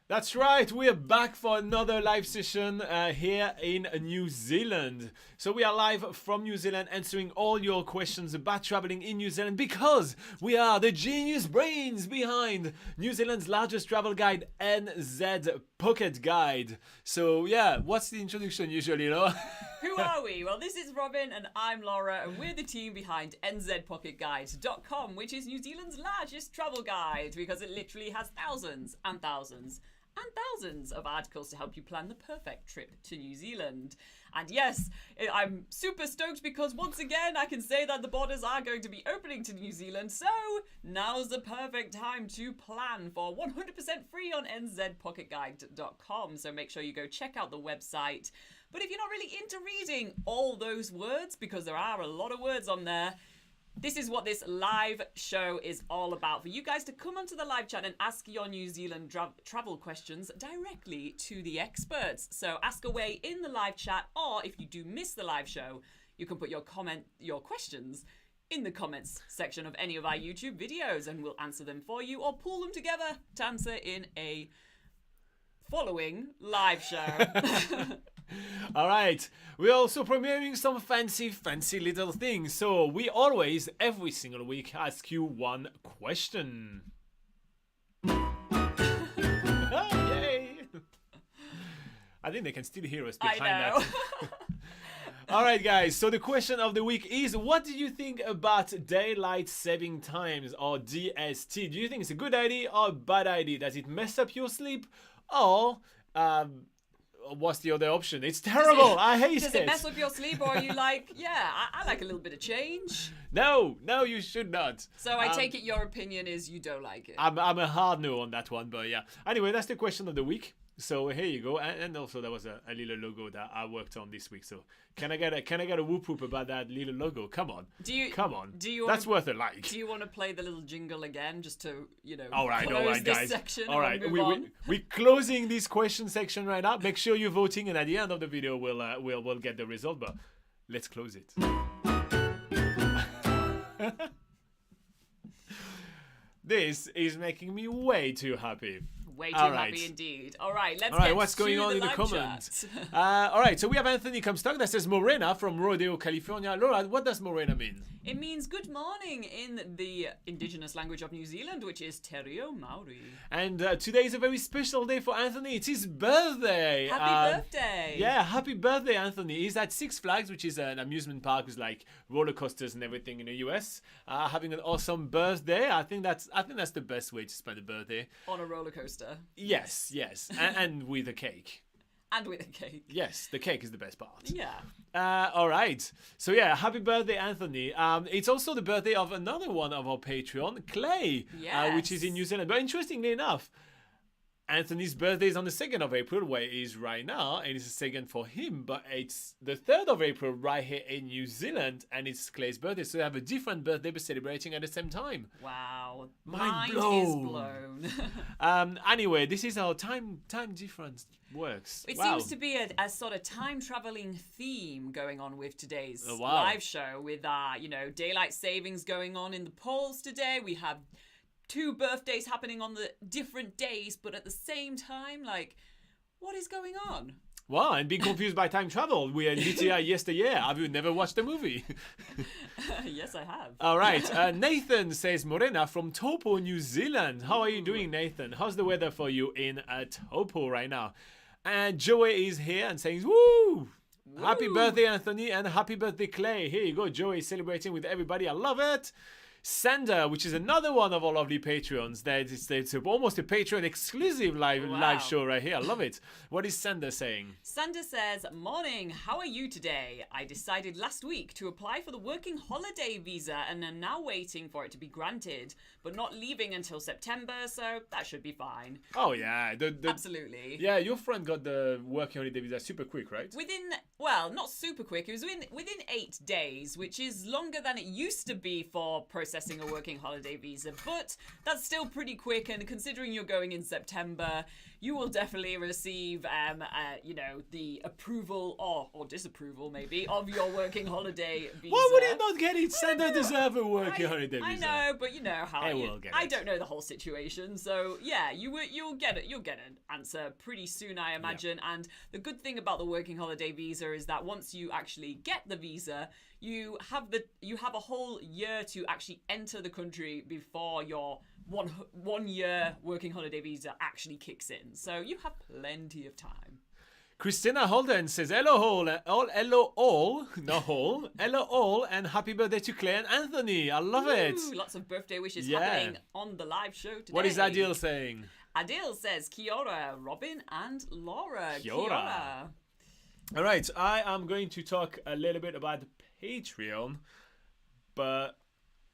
That's right, we are back for another live session here in New Zealand. So we are live from New Zealand answering all your questions about traveling in New Zealand because we are the genius brains behind New Zealand's largest travel guide, NZ Pocket Guide. So yeah, what's the introduction usually, you know? Who are we? Well, this is Robin and I'm Laura, and we're the team behind NZPocketGuide.com, which is New Zealand's largest travel guide because it literally has thousands and thousands and thousands of articles to help you plan the perfect trip to New Zealand. And yes, I'm super stoked because once again I can say that the borders are going to be opening to New Zealand, so now's the perfect time to plan for 100% free on NZPocketGuide.com. So make sure you go check out the website. But if you're not really into reading all those words, because there are a lot of words on there, this is what this live show is all about. For you guys to come onto the live chat and ask your New Zealand travel questions directly to the experts. So ask away in the live chat, or if you do miss the live show, you can put your questions in the comments section of any of our YouTube videos and we'll answer them for you or pull them together to answer in a following live show. All right, we're also premiering some fancy little things. So we always, every single week, ask you one question. Yay! I think they can still hear us behind that. All right, guys, so the question of the week is, what do you think about daylight saving times, or DST? Do you think it's a good idea or a bad idea? Does it mess up your sleep, or what's the other option? It's terrible. I hate it. Does it mess up your sleep, or are you like, yeah, I like a little bit of change? No, you should not. So I take it your opinion is you don't like it. I'm a hard no on that one, but yeah. Anyway, that's the question of the week. So here you go, and also there was a little logo that I worked on this week. So can I get a whoop whoop about that little logo? Come on, come on. That's worth a like. Do you want to play the little jingle again, just to All right, this guys. section? All right, we're closing this question section right now. Make sure you're voting, and at the end of the video, we'll get the result. But let's close it. This is making me way too happy. Way too happy indeed. All right, let's get what's going on in the comments? All right, so we have Anthony Comstock that says Morena from Rodeo, California. Laura, what does Morena mean? It means good morning in the indigenous language of New Zealand, which is Te Reo Maori. And today is a very special day for Anthony. It's his birthday. Happy birthday. Yeah, happy birthday, Anthony. He's at Six Flags, which is an amusement park with like roller coasters and everything in the US. Having an awesome birthday. I think that's the best way to spend a birthday. On a roller coaster. Yes. and with a cake. And with a cake. Yes, the cake is the best part. Yeah. All right. So yeah, happy birthday, Anthony. It's also the birthday of another one of our Patreon, Clay, which is in New Zealand. But interestingly enough, Anthony's birthday is on the 2nd of April, where he is right now, and it's the 2nd for him, but it's the 3rd of April right here in New Zealand, and it's Clay's birthday, so they have a different birthday but celebrating at the same time. Wow. Mind is blown. Anyway, this is how time difference works. It seems to be a sort of time-traveling theme going on with today's live show, with daylight savings going on in the polls today. We have 2 birthdays happening on the different days, but at the same time, like, what is going on? Wow, and being confused by time travel. We had DTI yesterday. Have you never watched the movie? Yes, I have. All right. Nathan says, Morena from Taupo, New Zealand. How are you doing, Nathan? How's the weather for you in Taupo right now? And Joey is here and saying, woo! Happy birthday, Anthony, and happy birthday, Clay. Here you go. Joey celebrating with everybody. I love it. Sander, which is another one of our lovely Patreons. It's almost a Patreon exclusive live show right here. I love it. What is Sander saying? Sander says, morning, how are you today? I decided last week to apply for the working holiday visa and am now waiting for it to be granted, but not leaving until September, so that should be fine. Oh, yeah. Absolutely. Yeah, your friend got the working holiday visa super quick, right? Not super quick. It was within 8 days, which is longer than it used to be for processing processing a working holiday visa, but that's still pretty quick, and considering you're going in September, you will definitely receive, the approval or disapproval, maybe, of your working holiday visa. Why would it not get it? Santa deserve a working holiday visa. I know, but you know how I don't know the whole situation, so yeah, you'll get it. You'll get an answer pretty soon, I imagine. Yeah. And the good thing about the working holiday visa is that once you actually get the visa, you have a whole year to actually enter the country before your one year working holiday visa actually kicks in. So you have plenty of time. Christina Holden says, hello all, and happy birthday to Claire and Anthony. I love it. Lots of birthday wishes happening on the live show today. What is Adil saying? Adil says, Kia ora, Robin and Laura. Kia ora. All right, I am going to talk a little bit about Patreon, but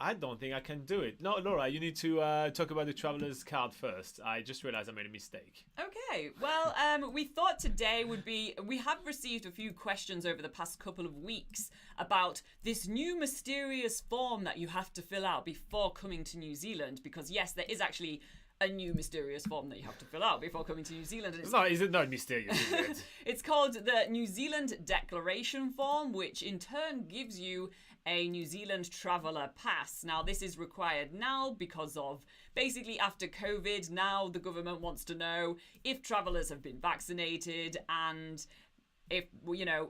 I don't think I can do it. No, Laura, you need to talk about the traveler's card first. I just realized I made a mistake. Okay, well, we thought today we have received a few questions over the past couple of weeks about this new mysterious form that you have to fill out before coming to New Zealand, because yes, there is actually a new mysterious form that you have to fill out before coming to New Zealand. Is it not mysterious, is it? It's called the New Zealand Declaration Form, which in turn gives you a New Zealand Traveller Pass. Now, this is required now because of, basically after COVID, now the government wants to know if travellers have been vaccinated, and if,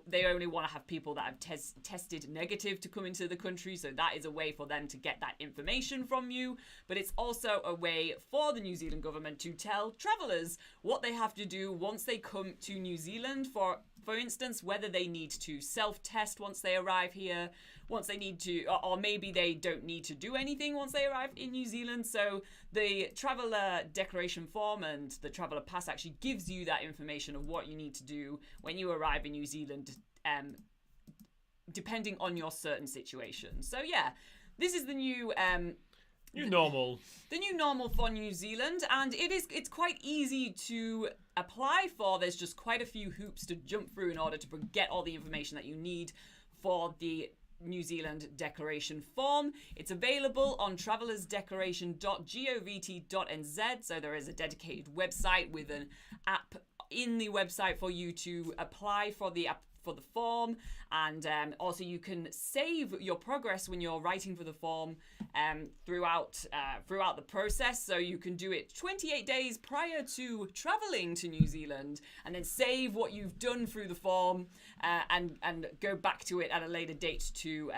they only want to have people that have tested negative to come into the country. So that is a way for them to get that information from you. But it's also a way for the New Zealand government to tell travellers what they have to do once they come to New Zealand. For instance, whether they need to self-test once they arrive here, once they need to, or maybe they don't need to do anything once they arrive in New Zealand. So the Traveller Declaration Form and the Traveller Pass actually gives you that information of what you need to do when you arrive in New Zealand, depending on your certain situation. So yeah, this is the new normal. The new normal for New Zealand, and it's quite easy to apply for. There's just quite a few hoops to jump through in order to get all the information that you need for the New Zealand Declaration Form. It's available on travelersdeclaration.govt.nz, so there is a dedicated website with an app in the website for you to apply for the form, and also you can save your progress when you're writing for the form throughout the process. So you can do it 28 days prior to traveling to New Zealand, and then save what you've done through the form, and go back to it at a later date to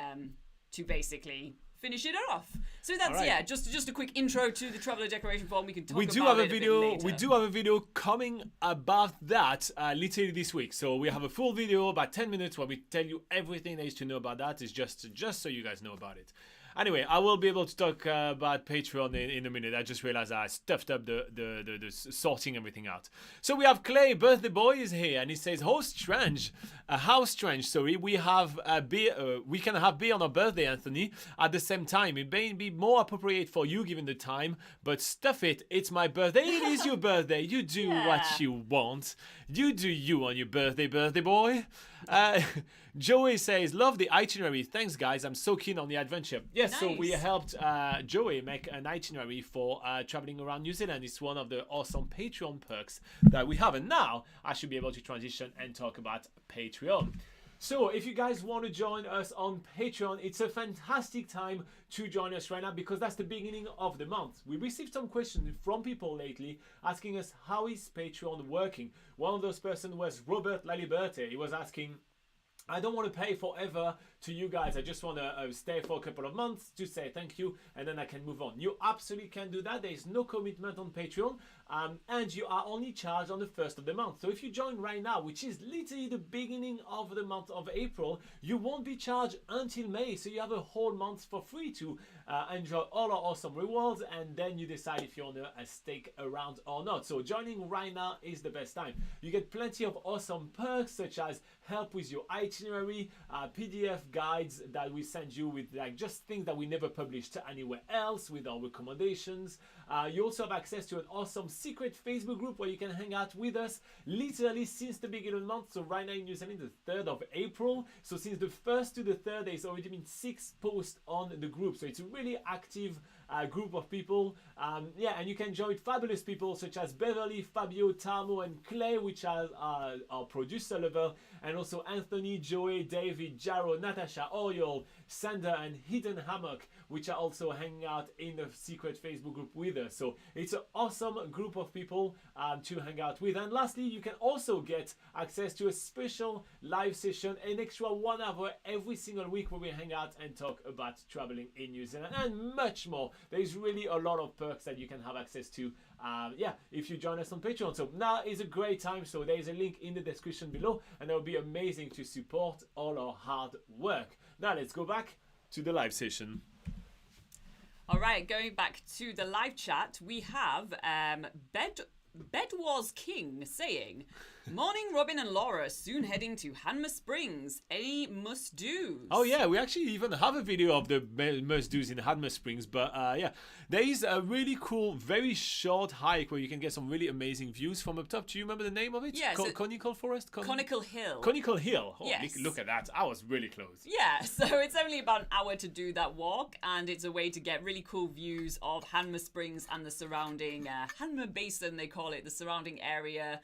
basically finish it off. So that's right. Just a quick intro to the Traveller Declaration Form. We can talk about it a bit later. We do have a video coming about that literally this week. So we have a full video, about 10 minutes, where we tell you everything there is to know about that. It's just so you guys know about it. Anyway, I will be able to talk about Patreon in a minute. I just realized I stuffed up the sorting everything out. So we have Clay, birthday boy, is here, and he says, how strange, sorry, we have beer, we can have beer on our birthday, Anthony, at the same time. It may be more appropriate for you given the time, but stuff it, it's my birthday. It is your birthday. You do what you want. You do you on your birthday boy. Joey says, love the itinerary. Thanks, guys. I'm so keen on the adventure. Yes, nice. So we helped Joey make an itinerary for traveling around New Zealand. It's one of the awesome Patreon perks that we have. And now I should be able to transition and talk about Patreon. So if you guys want to join us on Patreon, it's a fantastic time to join us right now, because that's the beginning of the month. We received some questions from people lately asking us, how is Patreon working? One of those persons was Robert Laliberte. He was asking, I don't want to pay forever to you guys. I just want to stay for a couple of months to say thank you, and then I can move on. You absolutely can do that. There is no commitment on Patreon, and you are only charged on the first of the month. So if you join right now, which is literally the beginning of the month of April, you won't be charged until May. So you have a whole month for free to enjoy all our awesome rewards, and then you decide if you want to stick around or not. So joining right now is the best time. You get plenty of awesome perks, such as help with your itinerary, PDF guides that we send you with like just things that we never published anywhere else with our recommendations. You also have access to an awesome secret Facebook group where you can hang out with us literally since the beginning of the month. So right now in New Zealand, the 3rd of April. So since the 1st to the 3rd, there's already been 6 posts on the group. So it's a really active group of people. Yeah, and you can join fabulous people such as Beverly, Fabio, Tamo, and Clay, which are our producer level, and also Anthony, Joey, David, Jaro, Natasha, Oriol, Sander, and Hidden Hammock, which are also hanging out in the secret Facebook group with us. So it's an awesome group of people to hang out with. And lastly, you can also get access to a special live session, an extra 1 hour every single week where we hang out and talk about traveling in New Zealand and much more. There's really a lot of perks that you can have access to if you join us on Patreon. So now is a great time. So there's a link in the description below, and it will be amazing to support all our hard work. Now let's go back to the live session. All right, going back to the live chat, we have Bedwars King saying, "Morning, Robin and Laura. Soon heading to Hanmer Springs. Any must-dos?" Oh yeah, we actually even have a video of the must-dos in Hanmer Springs. But yeah, there is a really cool, very short hike where you can get some really amazing views from up top. Do you remember the name of it? Yeah, Conical Forest? Conical Hill. Conical Hill. Oh, Yes. look at that. I was really close. Yeah, so it's only about an hour to do that walk, and it's a way to get really cool views of Hanmer Springs and the surrounding Hanmer Basin, they call it, the surrounding area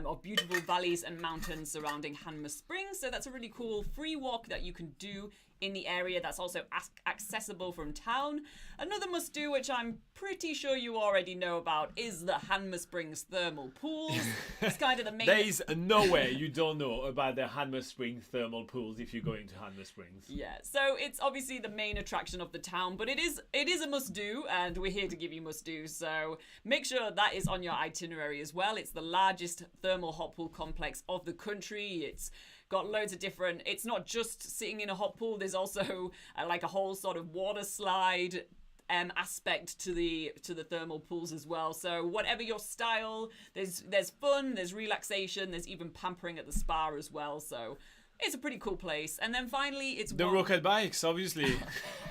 of beautiful valleys and mountains surrounding Hanmer Springs. So that's a really cool free walk that you can do in the area that's also accessible from town. Another must-do, which I'm pretty sure you already know about, is the Hanmer Springs thermal pools. It's kind of the main... There is no way you don't know about the Hanmer Springs thermal pools if you're going to Hanmer Springs. Yeah, so it's obviously the main attraction of the town, but it is a must-do, and we're here to give you must-dos, so make sure that is on your itinerary as well. It's the largest thermal hot pool complex of the country. It's got loads of different... It's not just sitting in a hot pool. There's also like a whole sort of water slide aspect to the thermal pools as well. So whatever your style, there's fun, there's relaxation, there's even pampering at the spa as well. So it's a pretty cool place. And then finally, it's the rocket bikes, obviously.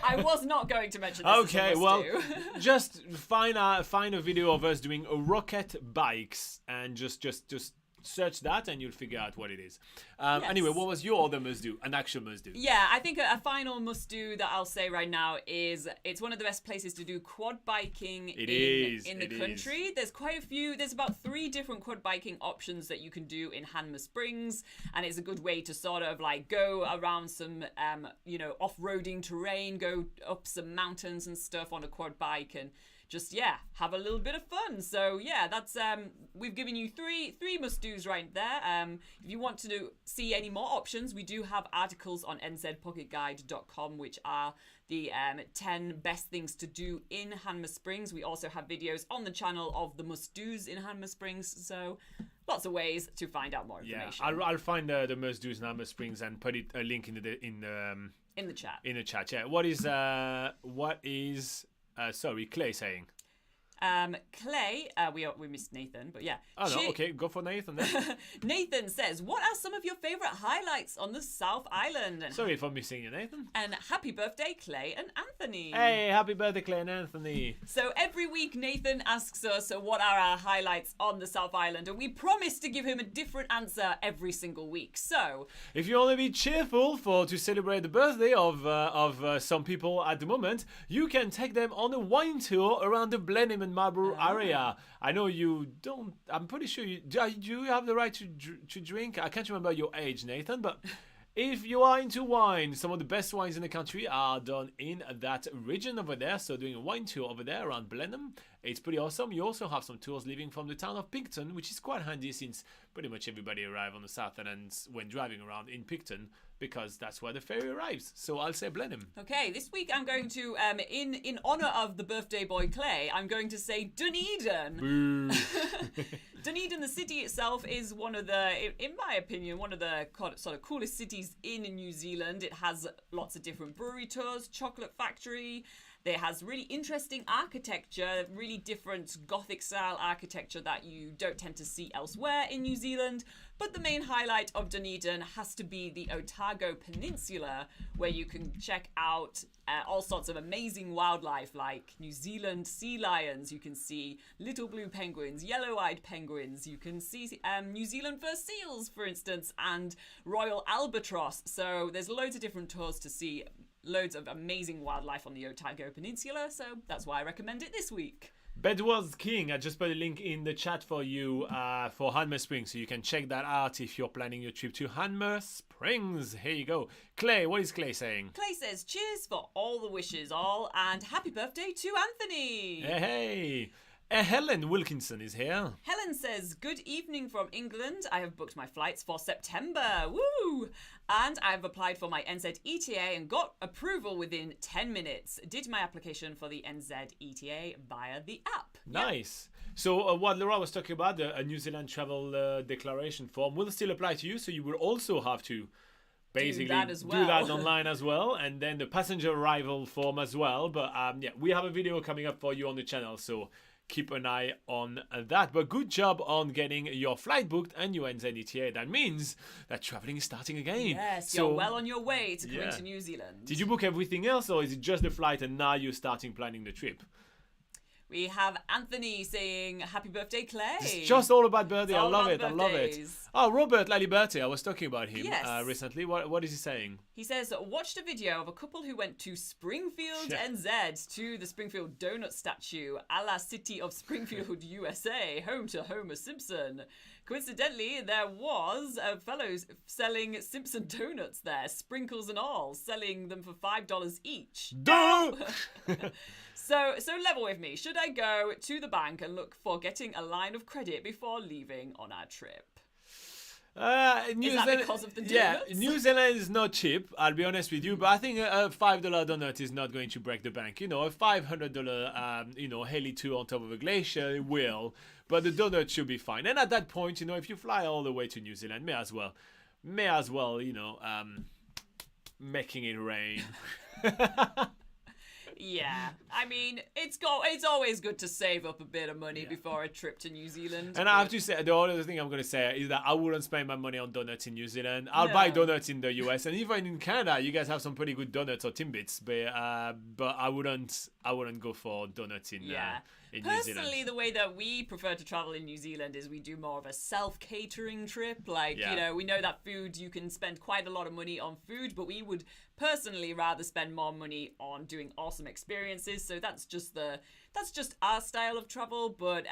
I was not going to mention this. Okay, well, just find a video of us doing a rocket bikes and just search that and you'll figure out what it is. Yes. Anyway, what was your other must do? An actual must do? Yeah, I think a final must do that I'll say right now is it's one of the best places to do quad biking in the country. There's quite a few. There's about 3 different quad biking options that you can do in Hanmer Springs, and it's a good way to sort of like go around some off-roading terrain, go up some mountains and stuff on a quad bike, and just have a little bit of fun. So that's we've given you three must-dos right there. If you want to see any more options, we do have articles on nzpocketguide.com, which are the 10 best things to do in Hanmer Springs. We also have videos on the channel of the must-dos in Hanmer Springs. So lots of ways to find out more information. Yeah, I'll find the must-dos in Hanmer Springs and put a link in the chat. In the chat, yeah. What is sorry, Clay saying? Clay, we missed Nathan, but yeah. Oh no, okay, go for Nathan then. Nathan says, "What are some of your favourite highlights on the South Island?" Sorry for missing you, Nathan. And happy birthday, Clay and Anthony. Hey, happy birthday, Clay and Anthony. So every week Nathan asks us, what are our highlights on the South Island? And we promise to give him a different answer every single week. So if you want to be cheerful to celebrate the birthday of some people at the moment, you can take them on a wine tour around the Blenheim and Marlborough area. I know you don't. I'm pretty sure you have the right to drink. I can't remember your age, Nathan, but if you are into wine, some of the best wines in the country are done in that region over there. So doing a wine tour over there around Blenheim, it's pretty awesome. You also have some tours leaving from the town of Picton, which is quite handy since pretty much everybody arrives on the South Island when driving around in Picton, because that's where the ferry arrives. So I'll say Blenheim. Okay, this week I'm going to, in honour of the birthday boy Clay, I'm going to say Dunedin. Boo. Dunedin, the city itself, is one of the, in my opinion, one of the sort of coolest cities in New Zealand. It has lots of different brewery tours, chocolate factory, It has really interesting architecture, really different Gothic style architecture that you don't tend to see elsewhere in New Zealand. But the main highlight of Dunedin has to be the Otago Peninsula, where you can check out all sorts of amazing wildlife like New Zealand sea lions. You can see little blue penguins, yellow-eyed penguins. You can see New Zealand fur seals, for instance, and royal albatross. So there's loads of different tours to see, loads of amazing wildlife on the Otago Peninsula. So that's why I recommend it this week. Bedwars King, I just put a link in the chat for you for Hanmer Springs, so you can check that out if you're planning your trip to Hanmer Springs. Here you go. Clay, what is Clay saying? Clay says, cheers for all the wishes, all, and happy birthday to Anthony. Hey. Helen Wilkinson is here. Helen says, good evening from England. I have booked my flights for September. Woo! And I have applied for my NZETA and got approval within 10 minutes. Did my application for the NZETA via the app. Nice. Yep. So what Laura was talking about, a New Zealand travel declaration form will still apply to you. So you will also have to basically do that online as well. And then the passenger arrival form as well. But yeah, we have a video coming up for you on the channel. So keep an eye on that. But good job on getting your flight booked and your NZETA. That means that traveling is starting again. Yes, so, you're well on your way to coming to New Zealand. Did you book everything else, or is it just the flight and now you're starting planning the trip? We have Anthony saying, happy birthday, Clay. It's just all about birthday. I love it. I love it. Oh, Robert Laliberti. I was talking about him recently. What is he saying? He says, watched a video of a couple who went to Springfield, NZ, to the Springfield Donut statue, a la city of Springfield, USA, home to Homer Simpson. Coincidentally, there was a fellow selling Simpson donuts there, sprinkles and all, selling them for $5 each. So level with me. Should I go to the bank and look for getting a line of credit before leaving on our trip? Is that because of the donuts? Yeah, New Zealand is not cheap, I'll be honest with you, but I think a $5 donut is not going to break the bank. You know, a $500, heli tour on top of a glacier will, but the donut should be fine. And at that point, if you fly all the way to New Zealand, may as well, making it rain. Yeah, I mean, it's always good to save up a bit of money before a trip to New Zealand. And I have to say, the other thing I'm going to say is that I wouldn't spend my money on donuts in New Zealand. I'll buy donuts in the US, and even in Canada, you guys have some pretty good donuts or Timbits, but I wouldn't go for donuts in New Zealand. Personally, the way that we prefer to travel in New Zealand is we do more of a self-catering trip. We know that food, you can spend quite a lot of money on food, but we would personally rather spend more money on doing awesome experiences. So that's just our style of travel, but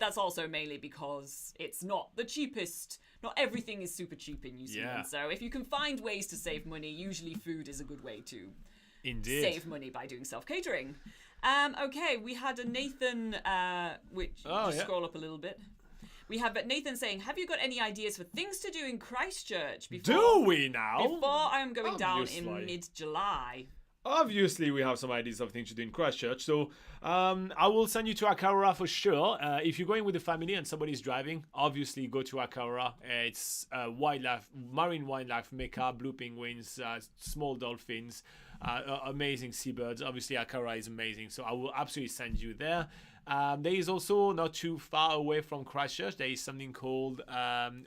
that's also mainly because it's not the cheapest. Not everything is super cheap in New Zealand. So if you can find ways to save money, usually food is a good way to save money by doing self-catering. Okay, we had a Nathan, scroll up a little bit. We have Nathan saying, have you got any ideas for things to do in Christchurch do we now? Before I am going down in mid-July? Obviously, we have some ideas of things to do in Christchurch. So I will send you to Akaura for sure. If you're going with the family and somebody's driving, obviously go to Akaura. It's marine wildlife mecca, blue penguins, small dolphins, amazing seabirds. Obviously, Akaura is amazing. So I will absolutely send you there. There is also, not too far away from Christchurch, there is something called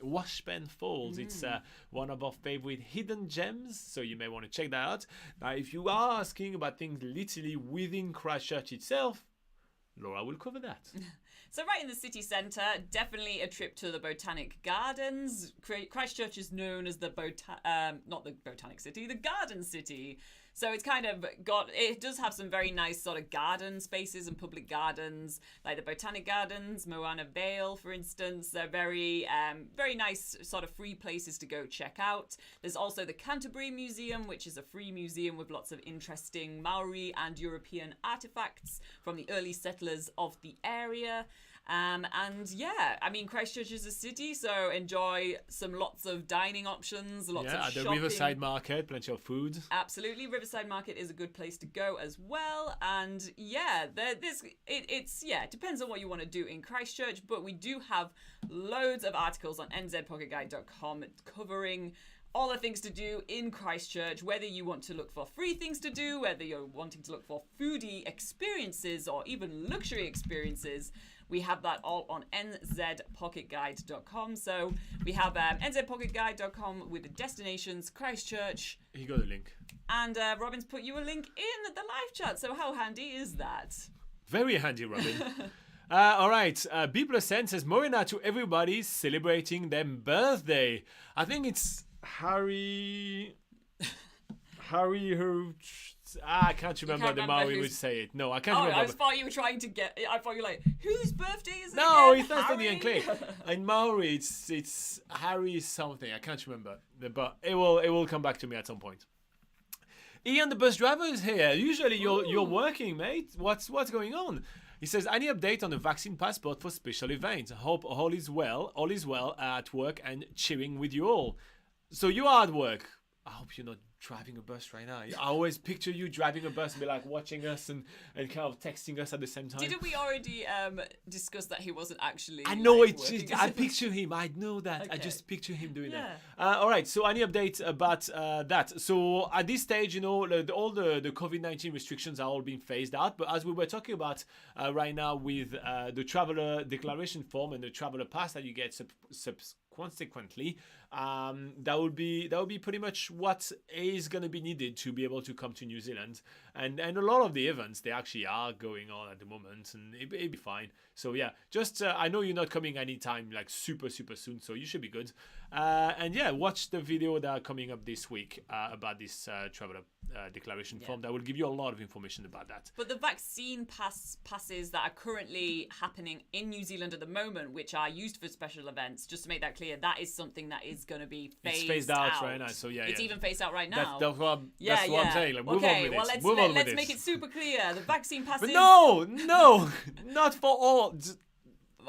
Washpen Falls. It's one of our favorite hidden gems, so you may want to check that out. Now, if you are asking about things literally within Christchurch itself, Laura will cover that. So right in the city centre, definitely a trip to the Botanic Gardens. Christchurch is known as the not the Botanic City, the Garden City. So it's it does have some very nice sort of garden spaces and public gardens, like the Botanic Gardens, Moana Vale, for instance. They're very, very nice sort of free places to go check out. There's also the Canterbury Museum, which is a free museum with lots of interesting Maori and European artifacts from the early settlers of the area. Christchurch is a city, so enjoy lots of dining options, lots of shopping. The Riverside Market, plenty of food. Absolutely, Riverside Market is a good place to go as well. And it depends on what you want to do in Christchurch, but we do have loads of articles on nzpocketguide.com covering all the things to do in Christchurch, whether you want to look for free things to do, whether you're wanting to look for foodie experiences or even luxury experiences. We have that all on nzpocketguide.com. So we have nzpocketguide.com with the destinations, Christchurch. You got the link. And Robin's put you a link in the live chat. So how handy is that? Very handy, Robin. All right. B plus N says, Morena to everybody celebrating their birthday. I think it's Harry, who... I can't remember the Maori would say it. No, I can't remember. I thought you were trying to get... I thought you were like, whose birthday is it No, again? it's not Fanny and Clay. In Maori, it's Harry something. I can't remember. But it will come back to me at some point. Ian, the bus driver, is here. Usually you're working, mate. What's going on? He says, any update on the vaccine passport for special events? Hope all is well at work and cheering with you all. So you are at work. I hope you're not driving a bus right now. I always picture you driving a bus and be like watching us and kind of texting us at the same time. Didn't we already discuss that he wasn't actually... I know like, it. I picture him. I know that. Okay. I just picture him doing Yeah. that. All right. So any update about that? So at this stage, all the COVID-19 restrictions are all being phased out. But as we were talking about right now with the traveler declaration form and the traveler pass that you get consequently, that would be pretty much what is going to be needed to be able to come to New Zealand, and a lot of the events they actually are going on at the moment, and it'd be fine. So yeah, just I know you're not coming anytime like super soon, so you should be good. And yeah, watch the video that are coming up this week about this traveler declaration form. That will give you a lot of information about that. But the vaccine passes that are currently happening in New Zealand at the moment, which are used for special events, just to make that clear, that is something that is going to be phased out right now. So yeah, it's even phased out right now. That's what I'm saying. Like, move on with this. Let's make it super clear. The vaccine passes. But no, not for all.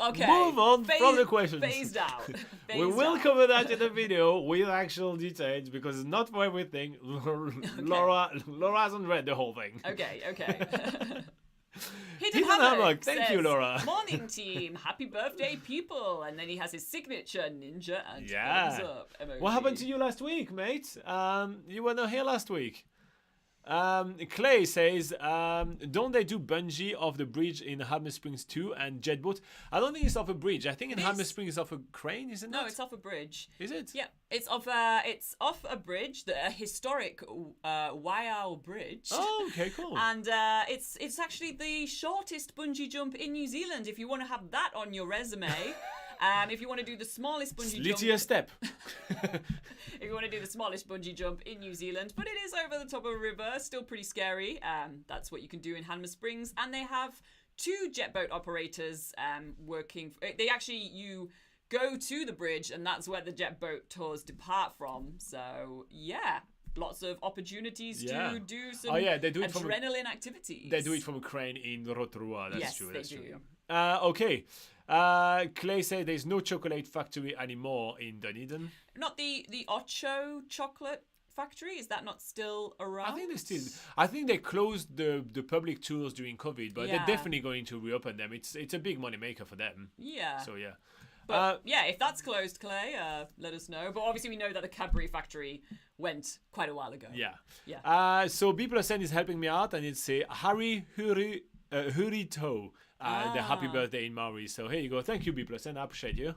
Okay. Move on from the questions. Phased out. We will cover that in the video with actual details because it's not for everything. Laura hasn't read the whole thing. Okay. Hidden Hammock. Thank you, Laura. Morning team, happy birthday, people. And then he has his signature ninja and thumbs up emoji. What happened to you last week, mate? You were not here last week. Clay says, don't they do bungee off the bridge in Hanmer Springs too and jet boat? I don't think it's off a bridge. I think in Hanmer Springs it's off a crane, isn't it? No, it's off a bridge. Is it? Yeah, it's off a bridge, a historic Waiau Bridge. Oh, okay, cool. And it's actually the shortest bungee jump in New Zealand. If you want to have that on your resume. If you want to do the smallest bungee jump... Lydia step. If you want to do the smallest bungee jump in New Zealand, but it is over the top of a river, still pretty scary. That's what you can do in Hanmer Springs. And they have 2 jet boat operators working... You go to the bridge, and that's where the jet boat tours depart from. So, yeah... Lots of opportunities to do some they do it adrenaline activities. They do it from a crane in Rotorua. That's true. Yes, they do. Okay. Clay said there's no chocolate factory anymore in Dunedin. Not the Ocho chocolate factory? Is that not still around? I think they closed the public tours during COVID, but they're definitely going to reopen them. It's a big money maker for them. Yeah. So yeah. But if that's closed, Clay, let us know. But obviously we know that the Cadbury factory went quite a while ago. Yeah. So B plus N is helping me out, and it's a Harry Hurito, the happy birthday in Maori. So here you go. Thank you, B plus N. I appreciate you.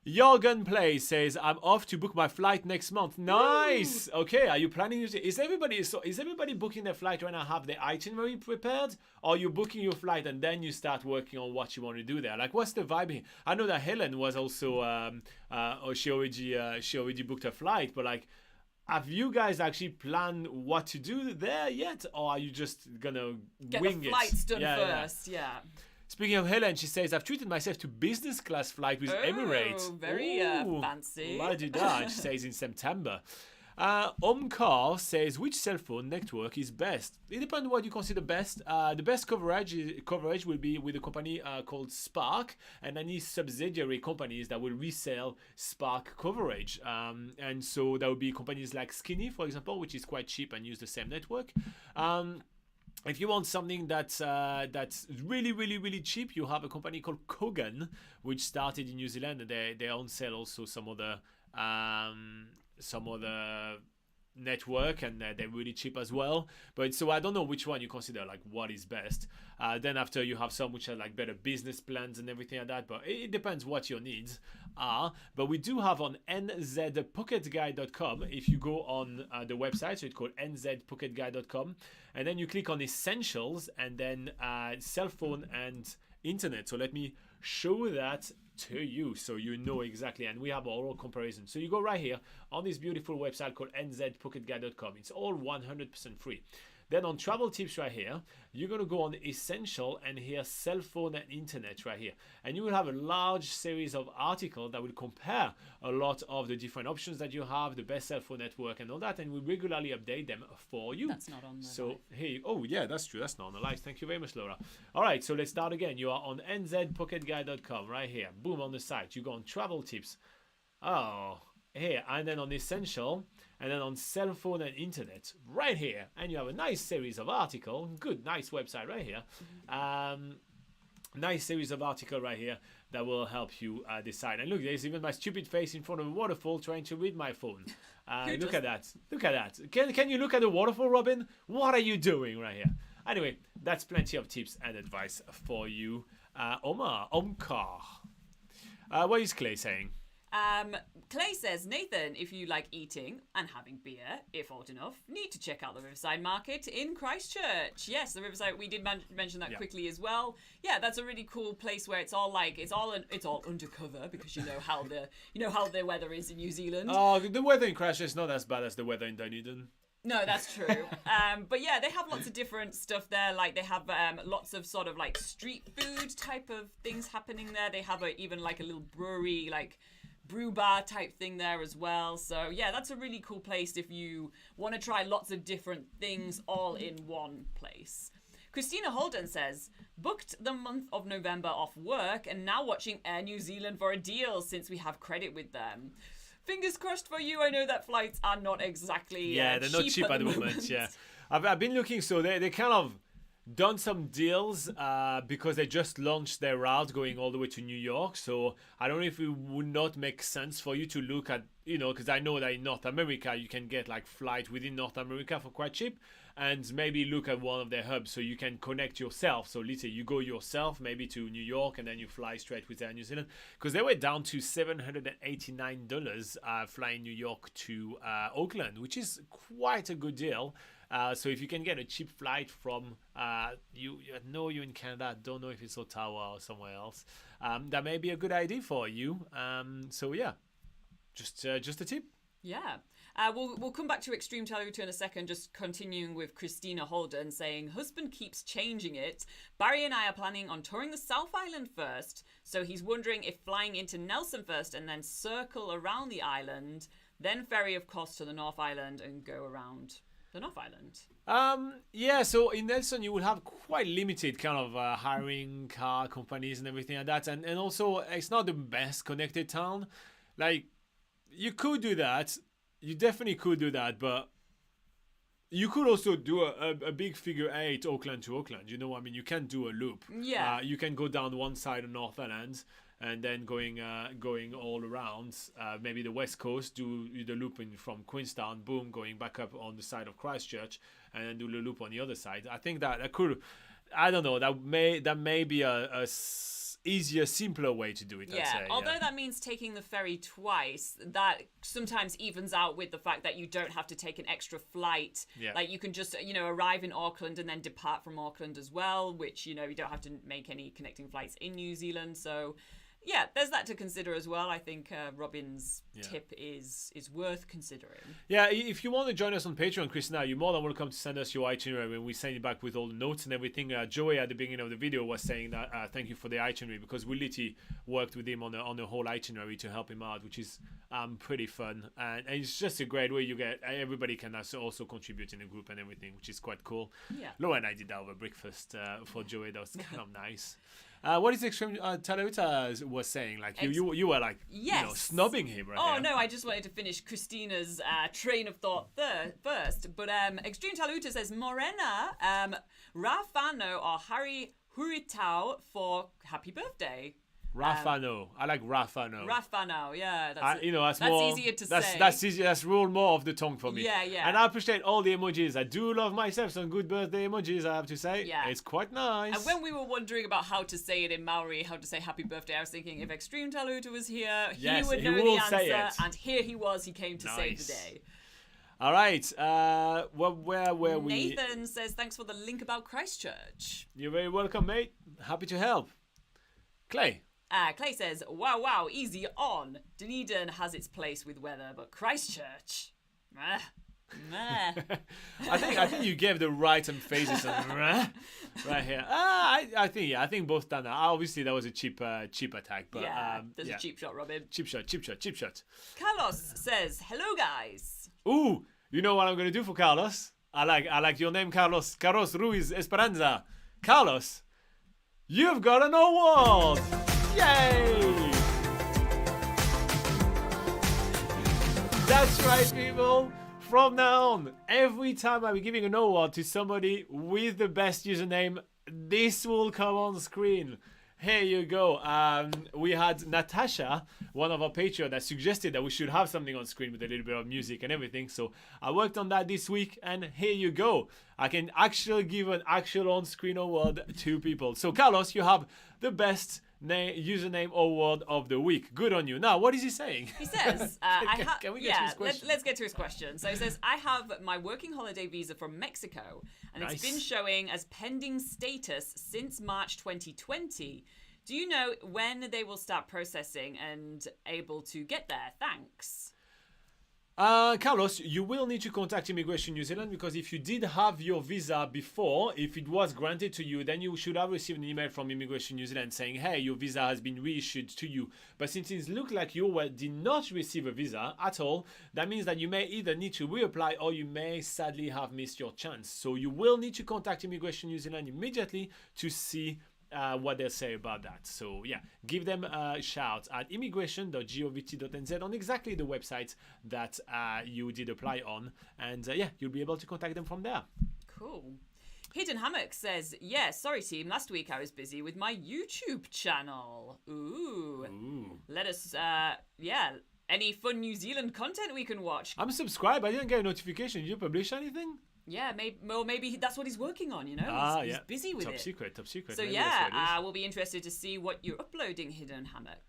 Jorgen Play says, I'm off to book my flight next month. Nice. Woo! Okay, are you planning to... Is everybody booking their flight right now, have the itinerary prepared? Or are you booking your flight and then you start working on what you want to do there? Like, what's the vibe here? I know that Helen was also... she already booked her flight, but like... Have you guys actually planned what to do there yet? Or are you just gonna wing it? Get the flights done first, yeah. Speaking of Helen, she says, I've treated myself to business class flight with Emirates. Very fancy. La-di-da, she says in September. Omkar says, which cell phone network is best? It depends on what you consider best. The best coverage will be with a company called Spark and any subsidiary companies that will resell Spark coverage. And so that would be companies like Skinny, for example, which is quite cheap and use the same network. If you want something that's really cheap, you have a company called Kogan, which started in New Zealand. They on sale also some other some other network, and they're really cheap as well. But so I don't know which one you consider like what is best. Then after you have some which are like better business plans and everything like that, but it depends what your needs are. But we do have on nzpocketguide.com, if you go on the website, so it's called nzpocketguide.com, and then you click on essentials and then cell phone and internet. So let me show that to you so you know exactly, and we have our comparison. So you go right here on this beautiful website called nzpocketguide.com. It's all 100% free. Then on travel tips right here, you're going to go on essential and here cell phone and internet right here, and you will have a large series of articles that will compare a lot of the different options that you have, the best cell phone network and all that, and we regularly update them for you. That's not on the so live. hey, oh yeah, that's true, that's not on the live. Thank you very much, Laura. All right, so let's start again. You are on nzpocketguide.com right here, boom, on the site. You go on travel tips, here, and then on essential, and then on cell phone and internet right here, and you have a nice series of articles. Good, nice website right here. Nice series of articles right here that will help you decide. And look, there's even my stupid face in front of a waterfall trying to read my phone. Look at that, look at that. Can you look at the waterfall, Robin? What are you doing right here? Anyway, that's plenty of tips and advice for you. Omkar, what is Clay saying? Clay says, Nathan, if you like eating and having beer, if old enough, need to check out the Riverside Market in Christchurch. Yes, the Riverside, we did mention that quickly as well. Yeah, that's a really cool place where it's all undercover, because you know how the weather is in New Zealand. Oh, the weather in Christchurch is not as bad as the weather in Dunedin. No, that's true. But yeah, they have lots of different stuff there. Like they have lots of sort of like street food type of things happening there. They have even like a little brewery, like brew bar type thing there as well. So yeah, that's a really cool place if you want to try lots of different things all in one place. Christina Holden says, booked the month of November off work and now watching Air New Zealand for a deal since we have credit with them. Fingers crossed for you. I know that flights are not exactly they're not cheap at the moment. Yeah, I've been looking, so they kind of done some deals because they just launched their route going all the way to New York. So I don't know if it would not make sense for you to look at, because I know that in North America you can get like flight within North America for quite cheap, and maybe look at one of their hubs so you can connect yourself. So let's say you go yourself maybe to New York and then you fly straight with Air New Zealand, because they were down to $789 flying New York to Auckland, which is quite a good deal. So if you can get a cheap flight from you know you're in Canada, don't know if it's Ottawa or somewhere else, that may be a good idea for you. So yeah, just a tip. Yeah. We'll come back to Extreme Taluta in a second, just continuing with Christina Holden saying, husband keeps changing it. Barry and I are planning on touring the South Island first, so he's wondering if flying into Nelson first and then circle around the island, then ferry of course to the North Island and go around the North Island. Yeah, so in Nelson you will have quite limited kind of hiring car companies and everything like that, and also it's not the best connected town. Like, you could do that, you definitely could do that, but you could also do a big figure eight Auckland to Auckland. You can do a loop. Yeah. You can go down one side of North Island and then going all around, maybe the west coast, do the loop from Queenstown, boom, going back up on the side of Christchurch, and then do the loop on the other side. I think that could, I don't know, that may be a easier, simpler way to do it. Yeah, I'd say. Although that means taking the ferry twice, that sometimes evens out with the fact that you don't have to take an extra flight. Yeah. Like you can just, arrive in Auckland and then depart from Auckland as well, which, you don't have to make any connecting flights in New Zealand. So yeah, there's that to consider as well. I think Robin's tip is worth considering. Yeah, if you want to join us on Patreon, Christina, you're more than welcome to send us your itinerary when we send it back with all the notes and everything. Joey at the beginning of the video was saying that thank you for the itinerary, because we literally worked with him on the whole itinerary to help him out, which is pretty fun. And it's just a great way everybody can also contribute in the group and everything, which is quite cool. Yeah. Laura and I did that over breakfast for Joey. That was kind of nice. What is Extreme Taluta was saying? Like you were like, yes, snubbing him right Oh here. no, I just wanted to finish Christina's train of thought first. But Extreme Taluta says Morena, Rafano or Harry Huritau for happy birthday. Rafano. I like Rafano. Rafano, yeah. That's that's more easier to that's, say. That's easier. That's roll more off the tongue for me. Yeah, yeah. And I appreciate all the emojis. I do love myself some good birthday emojis, I have to say. Yeah. It's quite nice. And when we were wondering about how to say it in Maori, how to say happy birthday, I was thinking if Extreme Taluta was here, he would know the answer. And here he was. He came to save the day. All right. Where were we? Nathan says, thanks for the link about Christchurch. You're very welcome, mate. Happy to help. Clay. Clay says, wow, easy on. Dunedin has its place with weather, but Christchurch, meh. I think you gave the right emphasis on right here. I think both done that. Obviously, that was a cheap attack, but there's a cheap shot, Robin. Cheap shot. Carlos says, hello, guys. Ooh, you know what I'm gonna do for Carlos? I like your name, Carlos. Carlos Ruiz Esperanza. Carlos, you've got an award. Yay! That's right, people. From now on, every time I'll be giving an award to somebody with the best username, this will come on screen. Here you go. We had Natasha, one of our Patreon, that suggested that we should have something on screen with a little bit of music and everything. So I worked on that this week, and here you go. I can actually give an actual on-screen award to people. So Carlos, you have the best username award of the week. Good on you. Now, what is he saying? He says, can we get to his question? Let's get to his question. So he says, I have my working holiday visa from Mexico, and It's been showing as pending status since March 2020. Do you know when they will start processing and able to get there? Thanks. Carlos, you will need to contact Immigration New Zealand, because if you did have your visa before, if it was granted to you, then you should have received an email from Immigration New Zealand saying, hey, your visa has been reissued to you. But since it looked like you did not receive a visa at all, that means that you may either need to reapply or you may sadly have missed your chance. So you will need to contact Immigration New Zealand immediately to see what they'll say about that. So yeah, give them a shout at immigration.govt.nz on exactly the website that you did apply on, and you'll be able to contact them from there. Cool. Hidden Hammock says, sorry team, last week I was busy with my YouTube channel. Ooh. Let us any fun New Zealand content we can watch. I'm subscribed. I didn't get a notification. Did you publish anything? Yeah, maybe that's what he's working on, you know? He's busy with Top it. secret. So we'll be interested to see what you're uploading, Hidden Hammock.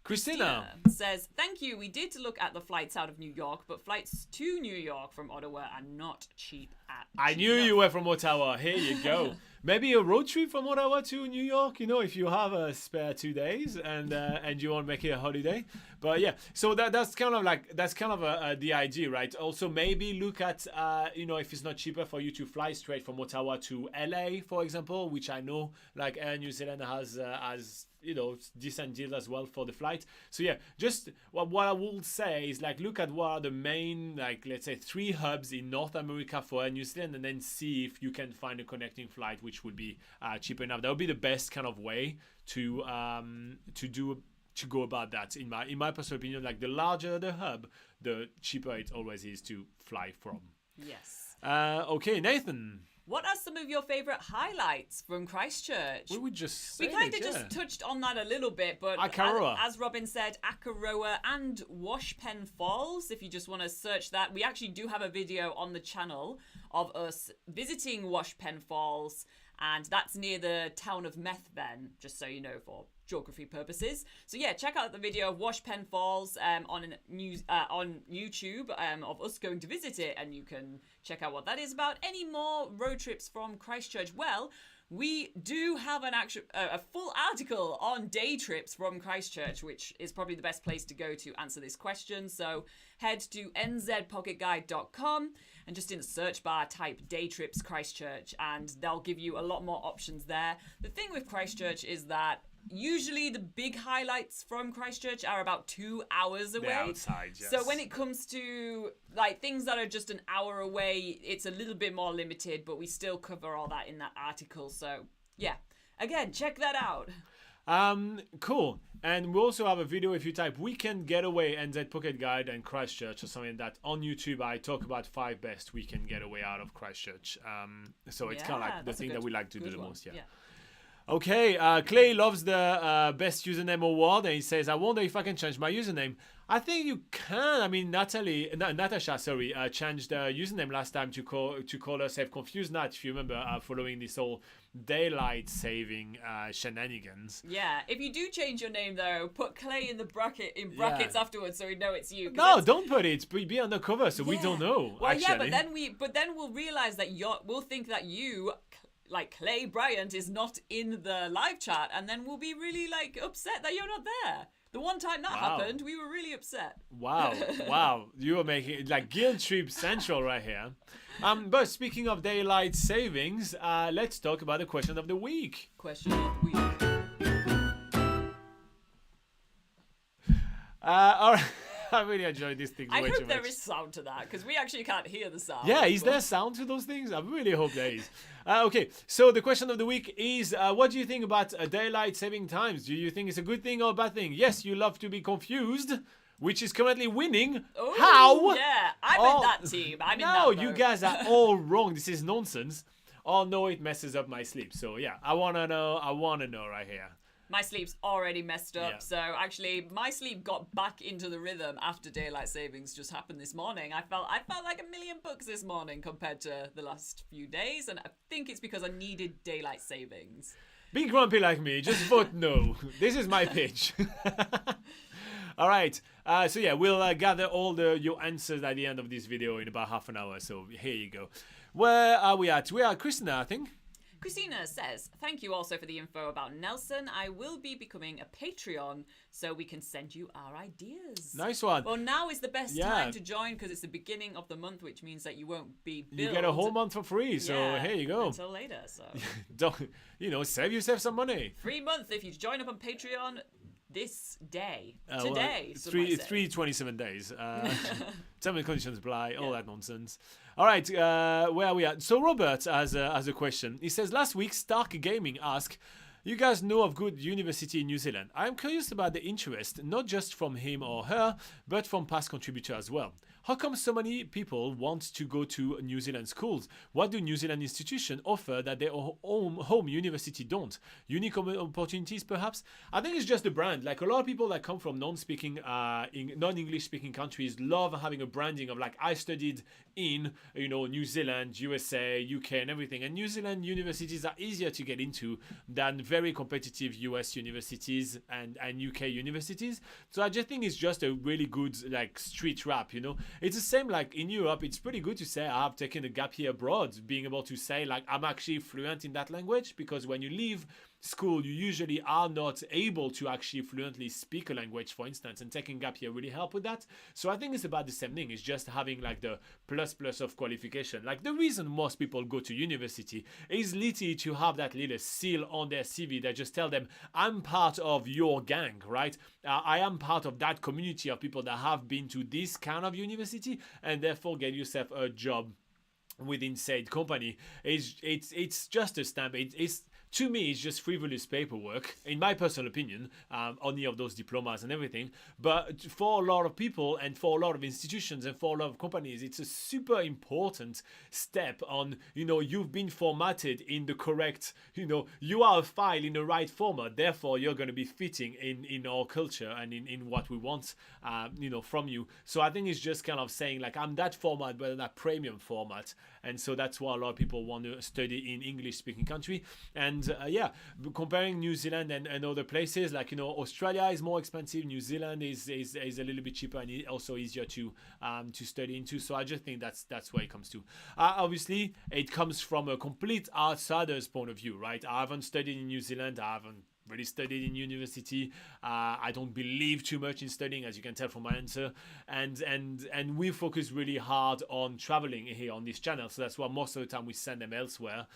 Christina says, thank you. We did look at the flights out of New York, but flights to New York from Ottawa are not cheap at I knew you were from Ottawa. Here you go. Maybe a road trip from Ottawa to New York, you know, if you have a spare 2 days and you want to make it a holiday. But yeah, so that's kind of the idea, right? Also, maybe look at if it's not cheaper for you to fly straight from Ottawa to LA, for example, which I know like Air New Zealand has decent deals as well for the flight. So yeah, just what I will say is like look at what are the main, like let's say 3 hubs in North America for Air New Zealand, and then see if you can find a connecting flight which would be cheap enough. That would be the best kind of way to go about that. In my personal opinion, like the larger the hub, the cheaper it always is to fly from. Yes. Okay, Nathan. What are some of your favourite highlights from Christchurch? We just just touched on that a little bit, but as Robin said, Akaroa and Washpen Falls, if you just want to search that. We actually do have a video on the channel of us visiting Washpen Falls, and that's near the town of Methven, just so you know, for geography purposes. So yeah, check out the video of Washpen Falls on YouTube of us going to visit it, and you can check out what that is about. Any more road trips from Christchurch? Well, we do have a full article on day trips from Christchurch, which is probably the best place to go to answer this question. So head to nzpocketguide.com and just in the search bar type day trips Christchurch, and they'll give you a lot more options there. The thing with Christchurch is that usually the big highlights from Christchurch are about 2 hours away. They're outside, yes. So when it comes to like things that are just an hour away, it's a little bit more limited, but we still cover all that in that article. So yeah, again, check that out. Cool. And we also have a video. If you type weekend getaway NZ Pocket Guide and Christchurch or something like that on YouTube, I talk about 5 best weekend getaway out of Christchurch. So it's kind of like the thing that we like to do the most. Yeah. Okay, Clay loves the best username award, and he says, "I wonder if I can change my username." I think you can. I mean, Natasha, sorry, changed the username last time to call herself Confused Nat, if you remember, following this whole daylight saving shenanigans. Yeah, if you do change your name though, put Clay in brackets afterwards, so we know it's you. No, don't put it. Be undercover, so we don't know. Well, actually. yeah, but then we'll realize that we'll think that you, like Clay Bryant, is not in the live chat, and then we'll be really like upset that you're not there. The one time that happened, we were really upset. Wow. You are making it like guilt trip central right here. But speaking of daylight savings, let's talk about the question of the week. Question of the week. All right. I really enjoyed these things. I way hope too there much. is sound to that, because we actually can't hear the sound. Yeah, is there sound to those things? I really hope there is. Okay, so the question of the week is, what do you think about daylight saving times? Do you think it's a good thing or a bad thing? Yes, you love to be confused, which is currently winning. Ooh, How? Yeah, I'm in that team. I'm in that No, boat. you guys are all wrong. This is nonsense. Oh no, it messes up my sleep. So yeah, I wanna know right here. My sleep's already messed up, Yeah. so actually my sleep got back into the rhythm after daylight savings just happened this morning. I felt like $1,000,000 this morning compared to the last few days, and I think it's because I needed daylight savings. Be grumpy like me. Just vote no. This is my pitch. All right. So yeah, we'll gather all your answers at the end of this video in about half an hour. So here you go. Where are we at? We are at Christina, I think. Christina says, thank you also for the info about Nelson. I will be becoming a Patreon so we can send you our ideas. Nice one. Well, now is the best time to join because it's the beginning of the month, which means that you won't be billed. You get a whole month for free, so here you go. Until later, so. Don't, save yourself some money. Free month if you join up on Patreon this day. Today. Well, it's 327 days. Terms and conditions apply, all that nonsense. All right, where are we at? So Robert has a question. He says, last week, Stark Gaming asked, you guys know of good university in New Zealand. I'm curious about the interest, not just from him or her, but from past contributors as well. How come so many people want to go to New Zealand schools? What do New Zealand institutions offer that their home university don't? Unique opportunities, perhaps? I think it's just the brand. Like a lot of people that come from non-English speaking countries love having a branding of like, I studied in, New Zealand, USA, UK and everything. And New Zealand universities are easier to get into than very competitive US universities and UK universities. So I just think it's just a really good like street rap, It's the same like in Europe. It's pretty good to say I have taken a gap year abroad, being able to say like I'm actually fluent in that language, because when you leave school you usually are not able to actually fluently speak a language, for instance, and taking gap year really help with that. So I think it's about the same thing. It's just having like the plus of qualification. Like the reason most people go to university is literally to have that little seal on their CV that just tell them I'm part of your gang, right? I am part of that community of people that have been to this kind of university, and therefore get yourself a job within said company. It's just a stamp. To me, it's just frivolous paperwork, in my personal opinion, only of those diplomas and everything. But for a lot of people and for a lot of institutions and for a lot of companies, it's a super important step on, you've been formatted in the correct, you are a file in the right format. Therefore, you're going to be fitting in our culture and in what we want, from you. So I think it's just kind of saying like, I'm that format, but that premium format. And so that's why a lot of people want to study in English-speaking country. And comparing New Zealand and other places, like, Australia is more expensive. New Zealand is a little bit cheaper and also easier to study into. So I just think that's where it comes to. Obviously, it comes from a complete outsider's point of view, right? I haven't studied in New Zealand. I haven't really studied in university. I don't believe too much in studying, as you can tell from my answer. And we focus really hard on traveling here on this channel. So that's why most of the time we send them elsewhere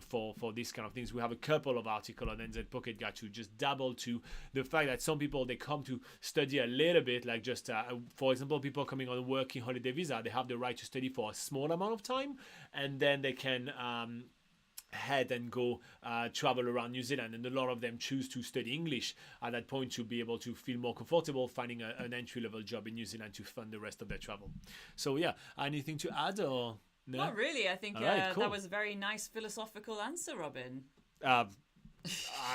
for these kind of things. We have a couple of articles on NZ Pocket Guide to just dabble to the fact that some people, they come to study a little bit, like just, for example, people coming on a working holiday visa, they have the right to study for a small amount of time, and then they can head and go travel around New Zealand, and a lot of them choose to study English at that point to be able to feel more comfortable finding an entry-level job in New Zealand to fund the rest of their travel. So yeah, anything to add or no? Not really. I think right, cool. That was a very nice philosophical answer, Robin.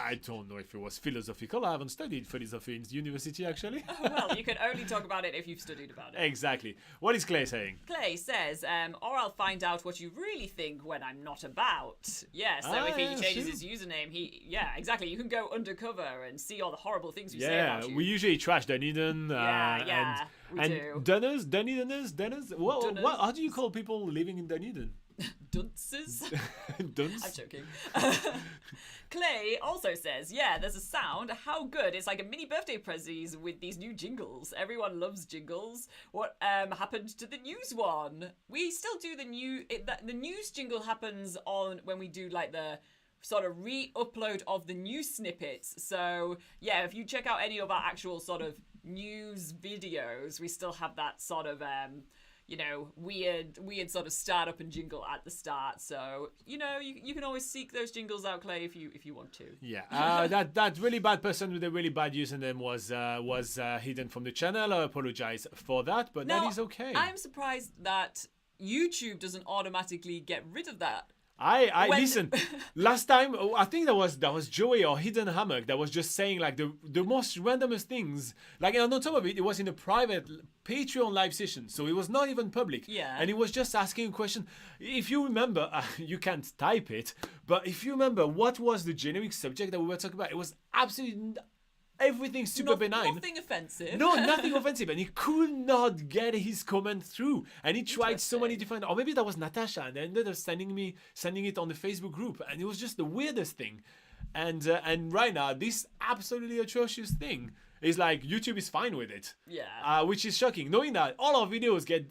I don't know if it was philosophical. I haven't studied philosophy in university, actually. Well, you can only talk about it if you've studied about it. Exactly. What is Clay saying? Clay says, or I'll find out what you really think when I'm not about. Yeah, so if he changes his username, exactly. You can go undercover and see all the horrible things we say about you. We usually trash Dunedin. We do. Dunners. What? How do you call people living in Dunedin? Dunces? Dunce? I'm joking. Clay also says, there's a sound. How good. It's like a mini birthday prezzies with these new jingles. Everyone loves jingles. What happened to the news one? We still do the news jingle happens on when we do like the sort of re-upload of the news snippets. So if you check out any of our actual sort of news videos, we still have that sort of weird sort of startup and jingle at the start. So you can always seek those jingles out, Clay, if you want to. That really bad person with a really bad username was hidden from the channel. I apologize for that, but now, that is okay. I'm surprised that YouTube doesn't automatically get rid of that. Listen. Last time, I think that was Joey or Hidden Hammock that was just saying like the most randomest things. Like, and on top of it, it was in a private Patreon live session, so it was not even public. Yeah. And he was just asking a question. If you remember, you can't type it, but if you remember, what was the generic subject that we were talking about? It was absolutely everything super benign. Nothing offensive. No, nothing offensive. And he could not get his comment through. And he tried so many different, or maybe that was Natasha, and they ended up sending it on the Facebook group. And it was just the weirdest thing. And right now, this absolutely atrocious thing is like YouTube is fine with it. Yeah. Which is shocking. Knowing that all our videos get,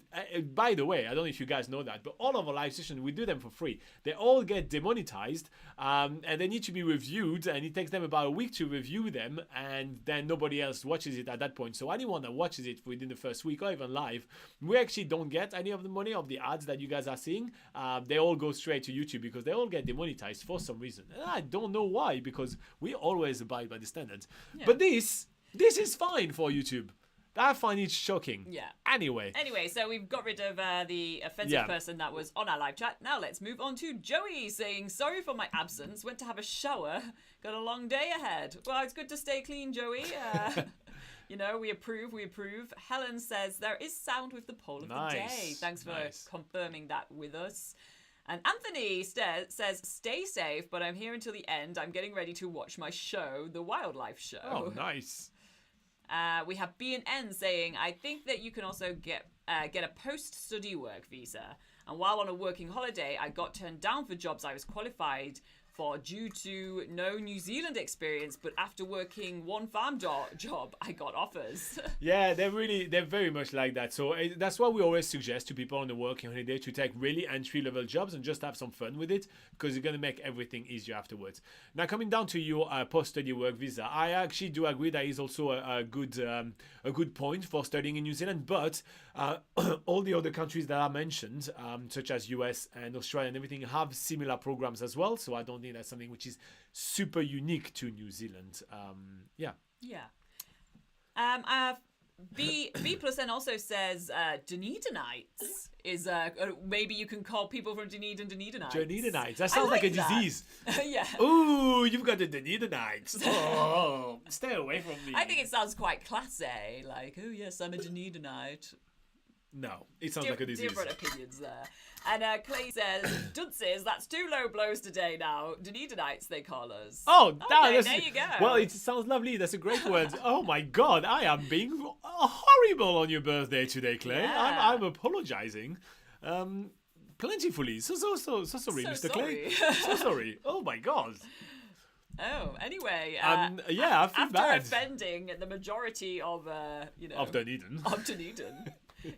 by the way, I don't know if you guys know that, but all of our live sessions, we do them for free. They all get demonetized, and they need to be reviewed, and it takes them about a week to review them, and then nobody else watches it at that point. So anyone that watches it within the first week or even live, we actually don't get any of the money of the ads that you guys are seeing. They all go straight to YouTube because they all get demonetized for some reason. And I don't know why, because we always abide by the standards. Yeah. But this is fine for YouTube. I find it shocking. Yeah. Anyway, so we've got rid of the offensive person that was on our live chat. Now let's move on to Joey saying, sorry for my absence. Went to have a shower. Got a long day ahead. Well, it's good to stay clean, Joey. We approve. Helen says, there is sound with the poll of the day. Thanks for confirming that with us. And Anthony says, stay safe, but I'm here until the end. I'm getting ready to watch my show, The Wildlife Show. Oh, nice. We have BN saying, I think that you can also get a post-study work visa. And while on a working holiday, I got turned down for jobs I was qualified for due to no New Zealand experience, but after working one farm job, I got offers. Yeah, they're very much like that. So that's why we always suggest to people on the working holiday to take really entry-level jobs and just have some fun with it, because you're going to make everything easier afterwards. Now, coming down to your post-study work visa, I actually do agree that is also a good point for studying in New Zealand, but all the other countries that I mentioned, such as US and Australia and everything, have similar programs as well. So I don't think that's something which is super unique to New Zealand. B plus N also says Dunedinites is maybe you can call people from Dunedin Dunedinites. Dunedinites. That sounds like a disease. Yeah. Ooh, you've got the Dunedinites. Oh, stay away from me. I think it sounds quite classy. Like, oh yes, I'm a Dunedinite. No, it sounds like a disease. Different opinions there. And Clay says, Dunces, that's 2 low blows today now. Dunedinites, they call us. Oh, okay, there you go. Well, it sounds lovely. That's a great word. Oh my God, I am being horrible on your birthday today, Clay. Yeah. I'm apologizing. Plentifully. So sorry, Mr. Clay. So sorry. Oh my God. Oh, anyway. I feel after bad. offending the majority of, Of Dunedin.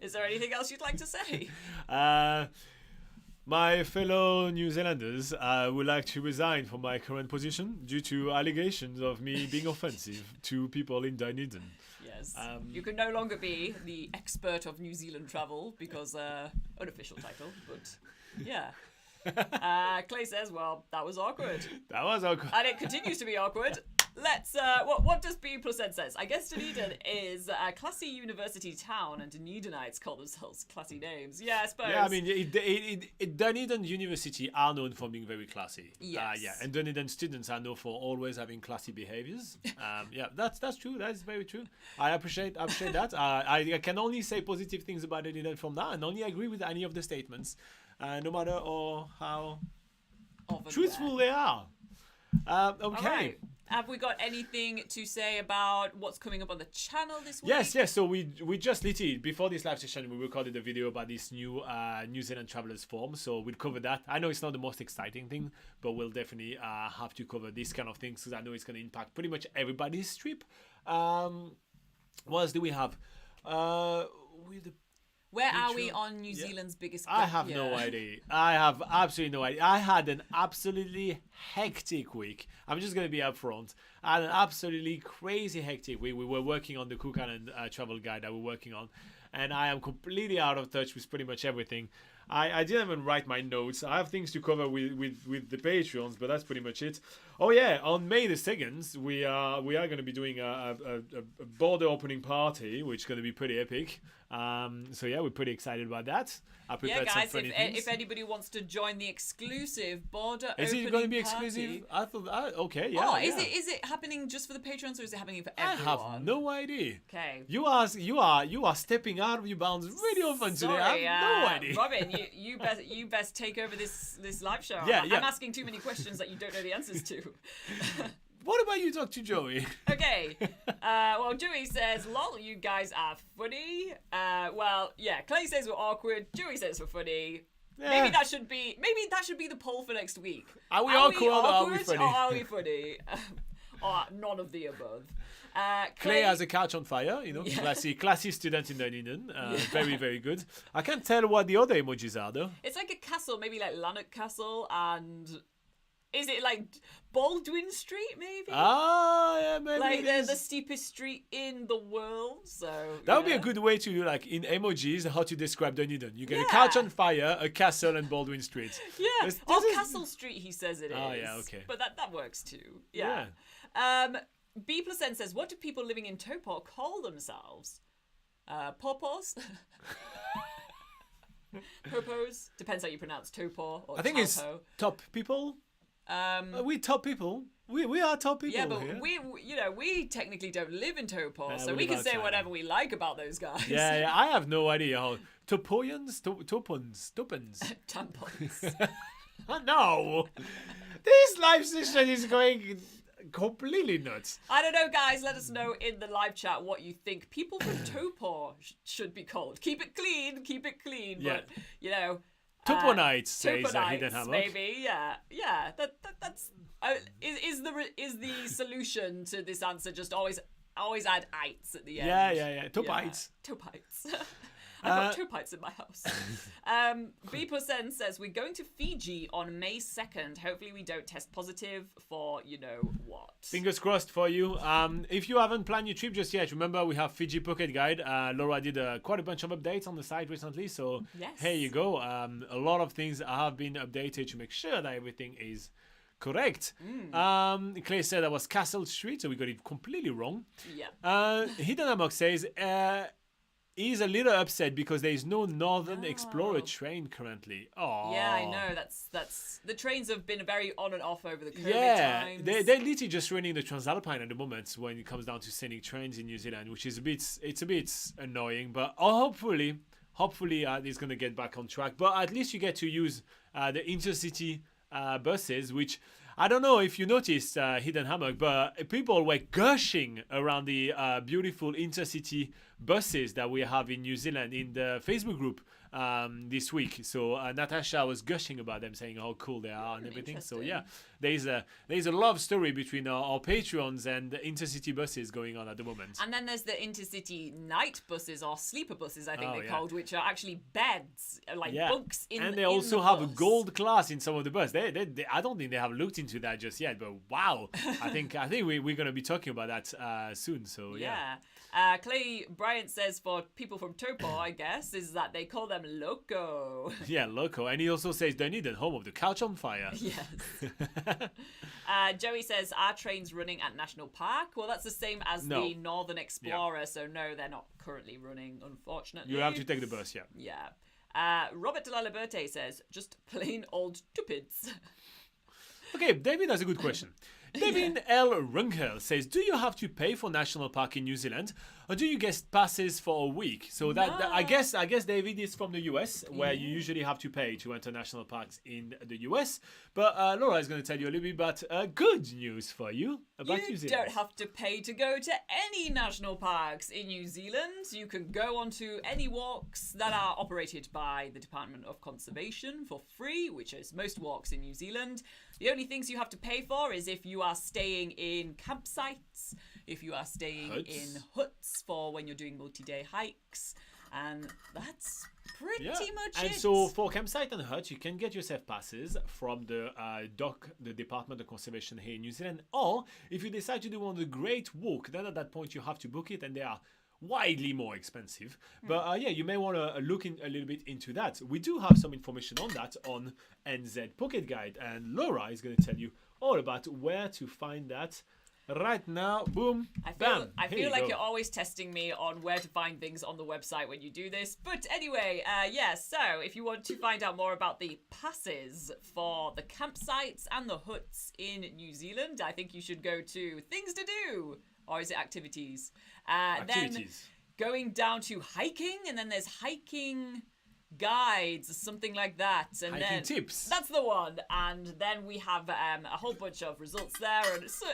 Is there anything else you'd like to say? My fellow New Zealanders would like to resign from my current position due to allegations of me being offensive to people in Dunedin. Yes. You can no longer be the expert of New Zealand travel because unofficial title, but yeah. Clay says, well, that was awkward. That was awkward. And it continues to be awkward. let's. What does B plus N says? I guess Dunedin is a classy university town, and Dunedinites call themselves classy names. Yeah, I suppose. Yeah, I mean, Dunedin University are known for being very classy. Yes. Yeah, and Dunedin students are known for always having classy behaviors. Yeah, that's true. That's very true. I appreciate that. I can only say positive things about Dunedin from now, and only agree with any of the statements, no matter how truthful they are. Okay. All right. Have we got anything to say about what's coming up on the channel this week? Yes. So we just literally before this live session we recorded a video about this new New Zealand Travelers form. So we'll cover that. I know it's not the most exciting thing, but we'll definitely have to cover this kind of things because I know it's going to impact pretty much everybody's trip. What else do we have? Where are we on New Zealand's biggest gap I have no idea. I have absolutely no idea. I had an absolutely hectic week. I'm just going to be upfront. I had an absolutely crazy hectic week. We were working on the Cook Island travel guide that we're working on. And I am completely out of touch with pretty much everything. I didn't even write my notes. I have things to cover with the Patreons, but that's pretty much it. Oh yeah, on May the 2nd, we are going to be doing a border opening party, which is going to be pretty epic. So yeah, we're pretty excited about that. I prepared some funny things. If anybody wants to join the exclusive border is opening it going to be party, exclusive? I thought, okay, yeah. Oh, yeah. is it happening just for the Patreons or is it happening for I everyone? have no idea. Okay. You are stepping out of your bounds really often today. I have no idea. Robin, you best take over this live show. Yeah. I'm asking too many questions that you don't know the answers to. What about you talk to Joey? Okay. Well, Joey says, lol, you guys are funny. Well, yeah, Clay says we're awkward. Joey says we're funny. Yeah. Maybe that should be the poll for next week. Are we awkward or are we funny? Or are we funny? Or none of the above. Clay has a couch on fire, Yeah. classy student in Dunedin. Very, very good. I can't tell what the other emojis are though. It's like a castle, maybe like Lanark Castle, and is it like Baldwin Street, maybe? Ah, yeah, maybe like it they're is. the steepest street in the world, so That would be a good way to do, like, in emojis, how to describe Dunedin. You get a Yeah. couch on fire, a castle, and Baldwin Street. Yeah, This or is- Castle Street, he says it is. Oh, yeah, okay. But that works too. Yeah. B plus N says, what do people living in Taupo call themselves? Popos? Popos? Depends how you pronounce Taupo or I think it's Taupo. top people. We top people. We are top people. Yeah, but here. we technically don't live in Taupo, so we we live can say outside. whatever we like about those guys. Yeah, I have no idea how. Topons? Topons? Tampons. No! This live session is going completely nuts. I don't know, guys. Let us know in the live chat what you think people from Taupo should be called. Keep it clean. Yeah. But, Toponites, says Toponites, Hidden Hammock. maybe, yeah. That's is the solution to this answer just always add ites at the end? Yeah. Topites. Topites. I've got topites in my house. B plus N says we're going to Fiji on May 2nd. Hopefully we don't test positive for you know what. Fingers crossed for you. If you haven't planned your trip just yet, remember we have Fiji Pocket Guide. Laura did quite a bunch of updates on the site recently, so Yes. here you go. A lot of things have been updated to make sure that everything is correct. Clay said that was Castle Street, so we got it completely wrong. Yeah. Hidden Hammock says he's a little upset because there is no Northern Explorer train currently. Oh. Yeah, I know. That's the trains have been very on and off over the COVID times. They're literally just running the Transalpine at the moment when it comes down to scenic trains in New Zealand, which is a bit annoying. But hopefully it's gonna get back on track. But at least you get to use the intercity buses, which I don't know if you noticed, Hidden Hammock, but people were gushing around the beautiful intercity buses that we have in New Zealand in the Facebook group this week. So Natasha was gushing about them, saying how cool they are and everything. So yeah, there's a love story between our Patreons and the intercity buses going on at the moment. And then there's the intercity night buses or sleeper buses, I think they're yeah. called, which are actually beds, like bunks in. And they in also the have a bus. gold class in some of the bus. They I don't think they have looked into that just yet, but wow, I think we're gonna be talking about that soon. So yeah. Clay Bryant says for people from Taupo, I guess, is that they call them loco. Yeah, loco. And he also says Dunedin, home of the couch on fire. Yes. Joey says, are trains running at National Park? Well, that's the same as the Northern Explorer, so no, they're not currently running, unfortunately. You have to take the bus, yeah. Yeah. Robert de la Liberte says, just plain old stupids. Okay, David has a good question. David L. Runkel says, do you have to pay for National Park in New Zealand, or do you get passes for a week? So that I guess David is from the US, where you usually have to pay to enter national parks in the US. But Laura is going to tell you a little bit about good news for you about New Zealand. You don't have to pay to go to any national parks in New Zealand. You can go onto any walks that are operated by the Department of Conservation for free, which is most walks in New Zealand. The only things you have to pay for is if you are staying in campsites, if you are staying in huts for when you're doing multi-day hikes, and that's pretty much it. And so for campsite and hut, you can get yourself passes from the the Department of Conservation here in New Zealand, or if you decide to do one of the great walk, then at that point you have to book it, and they are widely more expensive. But you may want to look a little bit into that. We do have some information on that on NZ Pocket Guide, and Laura is going to tell you all about where to find that right now. Boom, bam. I feel like you're always testing me on where to find things on the website when you do this. But anyway, so if you want to find out more about the passes for the campsites and the huts in New Zealand, I think you should go to Things to Do. Or is it activities? Activities. Then going down to hiking, and then there's hiking guides, something like that. And hiking then tips. That's the one. And then we have a whole bunch of results there. And so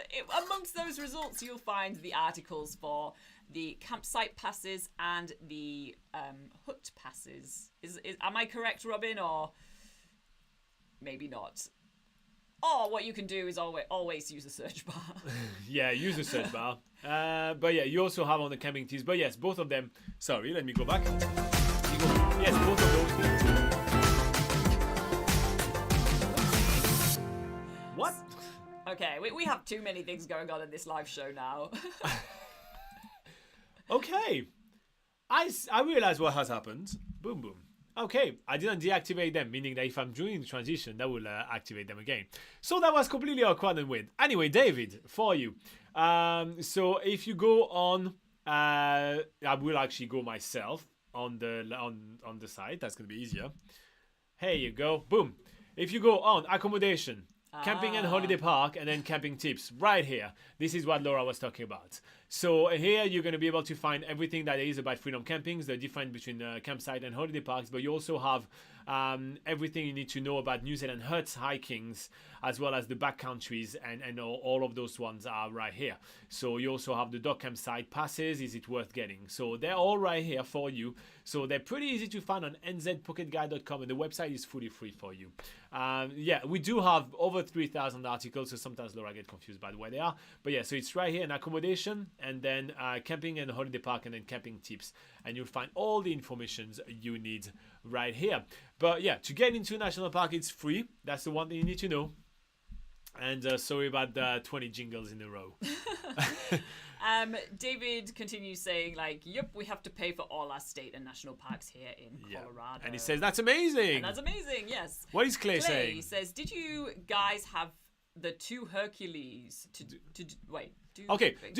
amongst those results, you'll find the articles for the campsite passes and the hut passes. Am I correct, Robin, or maybe not? Or what you can do is always use the search bar. Yeah, use the search bar. But yeah, you also have on the camping tips. But yes, both of them. Sorry, let me go back. Yes, both of those. What? Okay, we have too many things going on in this live show now. Okay. I realize what has happened. Boom, boom. Okay, I didn't deactivate them, meaning that if I'm doing the transition, that will activate them again. So that was completely awkward and weird. Anyway, David, for you. So if you go on, I will actually go myself on the site. That's going to be easier. Here you go. Boom. If you go on accommodation, camping and holiday park, and then camping tips, right here. This is what Laura was talking about. So here you're going to be able to find everything that is about freedom campings, the difference between campsite and holiday parks, but you also have everything you need to know about New Zealand huts, hikings, as well as the backcountries, and all of those ones are right here. So you also have the dog campsite passes. Is it worth getting? So they're all right here for you. So they're pretty easy to find on nzpocketguide.com, and the website is fully free for you. We do have over 3,000 articles, so sometimes Laura gets confused by where they are. But yeah, so it's right here in accommodation, and then camping and holiday park, and then camping tips, and you'll find all the information you need right here. But yeah, to get into national park, it's free. That's the one thing you need to know. And sorry about the 20 jingles in a row. David continues saying, yep, we have to pay for all our state and national parks here in Colorado. And he says, that's amazing. And that's amazing, yes. What is Clay saying? Clay says, did you guys have the two Hercules do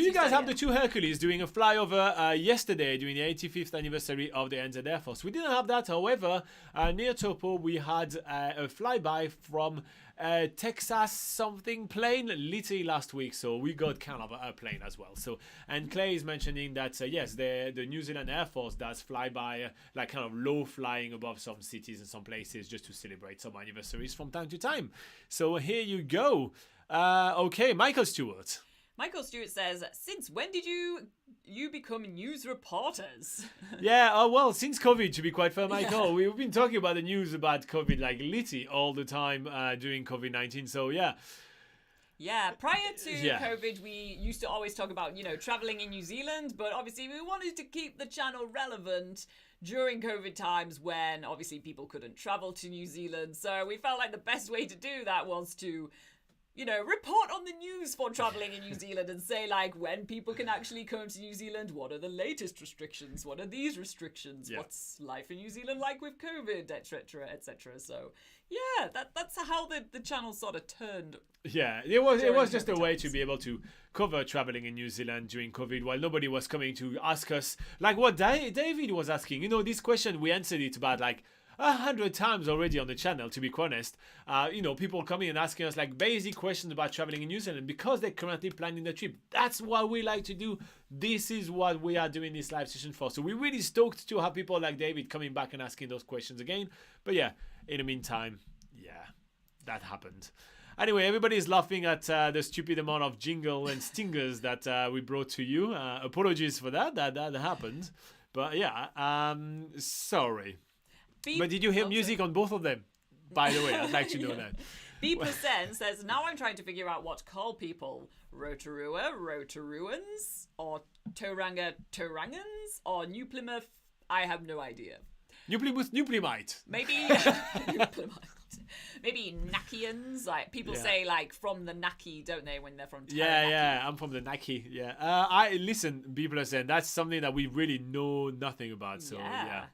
you guys have the two Hercules doing a flyover yesterday during the 85th anniversary of the NZ Air Force? We didn't have that. However, near Taupo, we had a flyby from Texas something plane literally last week. So we got kind of a plane as well. So, and Clay is mentioning that, yes, the New Zealand Air Force does flyby, kind of low flying above some cities and some places just to celebrate some anniversaries from time to time. So here you go. Okay, Michael Stewart. Michael Stewart says, since when did you become news reporters? Yeah, well, since COVID, to be quite fair, Michael. Yeah. We've been talking about the news about COVID literally all the time during COVID-19, so yeah. Yeah, prior to COVID, we used to always talk about, traveling in New Zealand, but obviously we wanted to keep the channel relevant during COVID times when obviously people couldn't travel to New Zealand. So we felt like the best way to do that was to report on the news for traveling in New Zealand and say, like, when people can actually come to New Zealand, what are the latest restrictions? What are these restrictions? Yeah. What's life in New Zealand like with COVID, etc., etc. So, yeah, that's how the channel sort of turned. Yeah, it was just a COVID way times. to be able to cover traveling in New Zealand during COVID while nobody was coming to ask us, like what David was asking. This question, we answered it about like 100 times already on the channel, to be honest. People coming and asking us like basic questions about traveling in New Zealand because they're currently planning the trip. That's what we like to do. This is what we are doing this live session for. So we're really stoked to have people like David coming back and asking those questions again. But yeah, in the meantime, yeah, that happened. Anyway, everybody's laughing at the stupid amount of jingle and stingers that we brought to you. Apologies for that. That happened. But yeah, sorry. But did you hear music on both of them? By the way, I'd like to know that. B% says, now I'm trying to figure out what to call people. Rotorua, Rotoruans, or Tauranga, Taurangans, or New Plymouth. I have no idea. New Plymouth, New Plymouth. Maybe New Plymouth. Maybe Nakians. Like people say, like from the Naki, don't they, when they're from Taranaki? Yeah, I'm from the Naki. Yeah. I listen, B%, that's something that we really know nothing about. So yeah.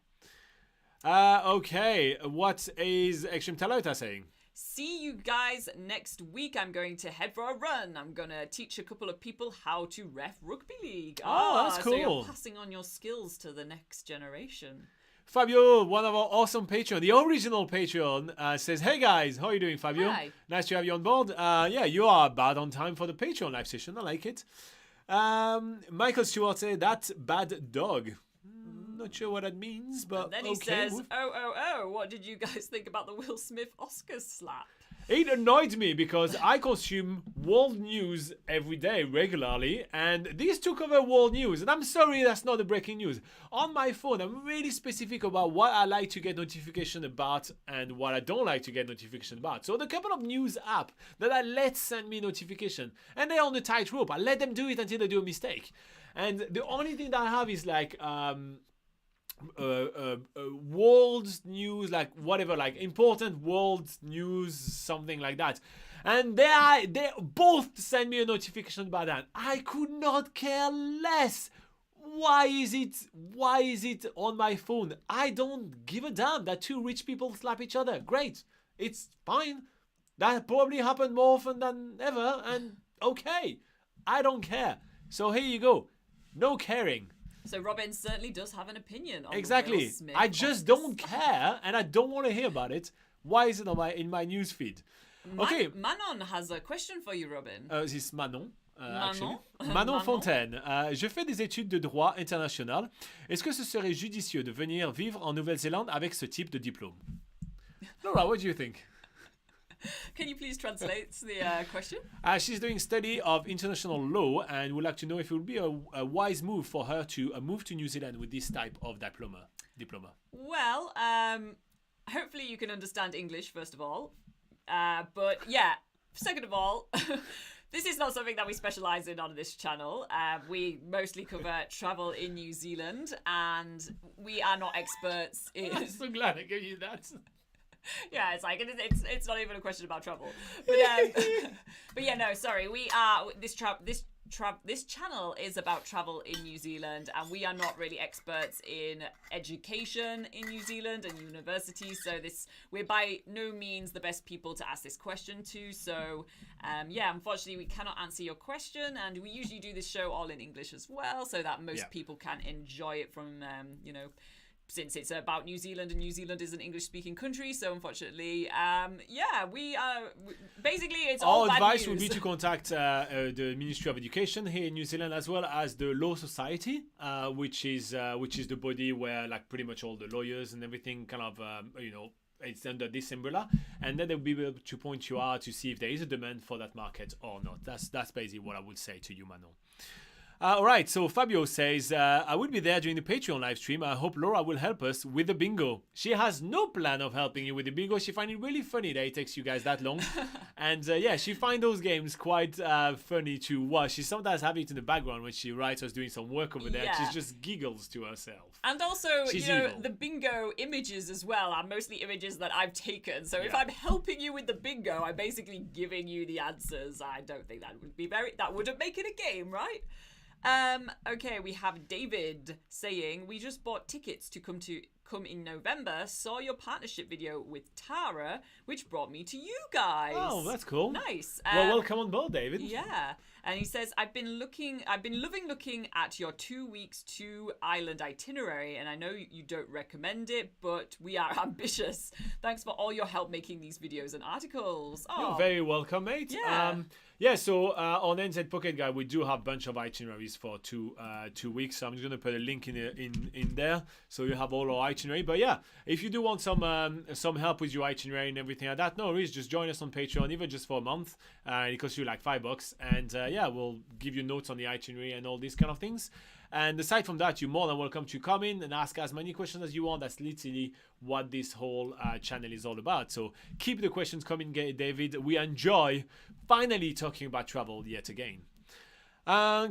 Okay, what is Extreme Talota saying? See you guys next week. I'm going to head for a run. I'm going to teach a couple of people how to ref rugby league. Oh, that's cool. So you're passing on your skills to the next generation. Fabio, one of our awesome Patreon, the original Patreon, says, hey guys, how are you doing, Fabio? Hi. Nice to have you on board. Yeah, you are bad on time for the Patreon live session. I like it. Michael Stewart said, that's bad dog. Not sure what that means, but And then he says, what did you guys think about the Will Smith Oscars slap? It annoyed me because I consume world news every day regularly, and this took over world news. And I'm sorry, that's not the breaking news. On my phone, I'm really specific about what I like to get notification about and what I don't like to get notification about. So the couple of news app that I let send me notification, and they're on the tightrope. I let them do it until they do a mistake. And the only thing that I have is like world news, like whatever, like important world news, something like that. And they both send me a notification about that. I could not care less. Why is it on my phone? I don't give a damn that two rich people slap each other. Great, it's fine. That probably happened more often than ever, and okay, I don't care. So here you go. No caring. So Robin certainly does have an opinion on Exactly. Will Smith I just Oscars. don't care, and I don't want to hear about it. Why is it in my news feed? Okay. Manon has a question for you, Robin. This is Manon. Actually. Manon. Manon Fontaine. Je fais des études de droit international. Est-ce que ce serait judicieux de venir vivre en Nouvelle-Zélande avec ce type de diplôme? Laura, what do you think? Can you please translate the question? She's doing study of international law and would like to know if it would be a wise move for her to move to New Zealand with this type of diploma. Well, hopefully you can understand English, first of all. But yeah, second of all, this is not something that we specialise in on this channel. We mostly cover travel in New Zealand, and we are not experts in... I'm so glad I gave you that. Yeah, it's like it's not even a question about travel. But but yeah, no, sorry. We are this channel is about travel in New Zealand, and we are not really experts in education in New Zealand and universities. So we're by no means the best people to ask this question to. So yeah, unfortunately, we cannot answer your question, and we usually do this show all in English as well, so that most people can enjoy it from since it's about New Zealand, and New Zealand is an English-speaking country, so unfortunately, we are basically it's all bad advice news. would be to contact the Ministry of Education here in New Zealand, as well as the Law Society, which is the body where like pretty much all the lawyers and everything kind of it's under this umbrella, and then they'll be able to point you out to see if there is a demand for that market or not. That's basically what I would say to you, Manon. All right, so Fabio says, I will be there during the Patreon live stream. I hope Laura will help us with the bingo. She has no plan of helping you with the bingo. She finds it really funny that it takes you guys that long. And yeah, she finds those games quite funny to watch. She sometimes has it in the background when she writes us doing some work over there. Yeah. She just giggles to herself. And also, She's you know, evil. the bingo images as well are mostly images that I've taken. So if Yeah. I'm helping you with the bingo, I'm basically giving you the answers. I don't think that wouldn't make it a game, right? Okay, we have David saying, we just bought tickets to come in November, saw your partnership video with Tara, which brought me to you guys. Oh, that's cool. Nice. Well, welcome on board, David. Yeah. And he says, I've been loving looking at your 2 weeks 2 island itinerary, and I know you don't recommend it, but we are ambitious. Thanks for all your help making these videos and articles. Oh, You're very welcome, mate. Yeah. So on NZ Pocket Guide, we do have a bunch of itineraries for 2 weeks. So I'm just going to put a link in there so you have all our itinerary. But yeah, if you do want some help with your itinerary and everything like that, no worries. Just join us on Patreon, even just for a month. It costs you like $5. And yeah, we'll give you notes on the itinerary and all these kind of things. And aside from that, you're more than welcome to come in and ask as many questions as you want. That's literally what this whole channel is all about. So keep the questions coming, David. We enjoy finally talking about travel yet again.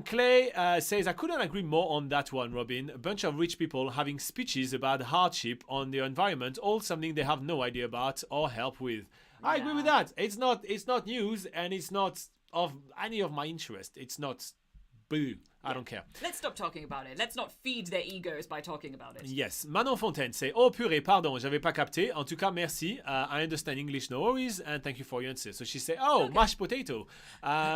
Clay says, I couldn't agree more on that one, Robin. A bunch of rich people having speeches about hardship on their environment, all something they have no idea about or help with. I agree with that. It's not news, and it's not of any of my interest. It's not... Boo. I don't care. Let's stop talking about it. Let's not feed their egos by talking about it. Yes. Manon Fontaine say, oh purée, pardon, j'avais pas capté. En tout cas, merci. I understand English, no worries, and thank you for your answer. So she say, oh, okay. Mashed potato.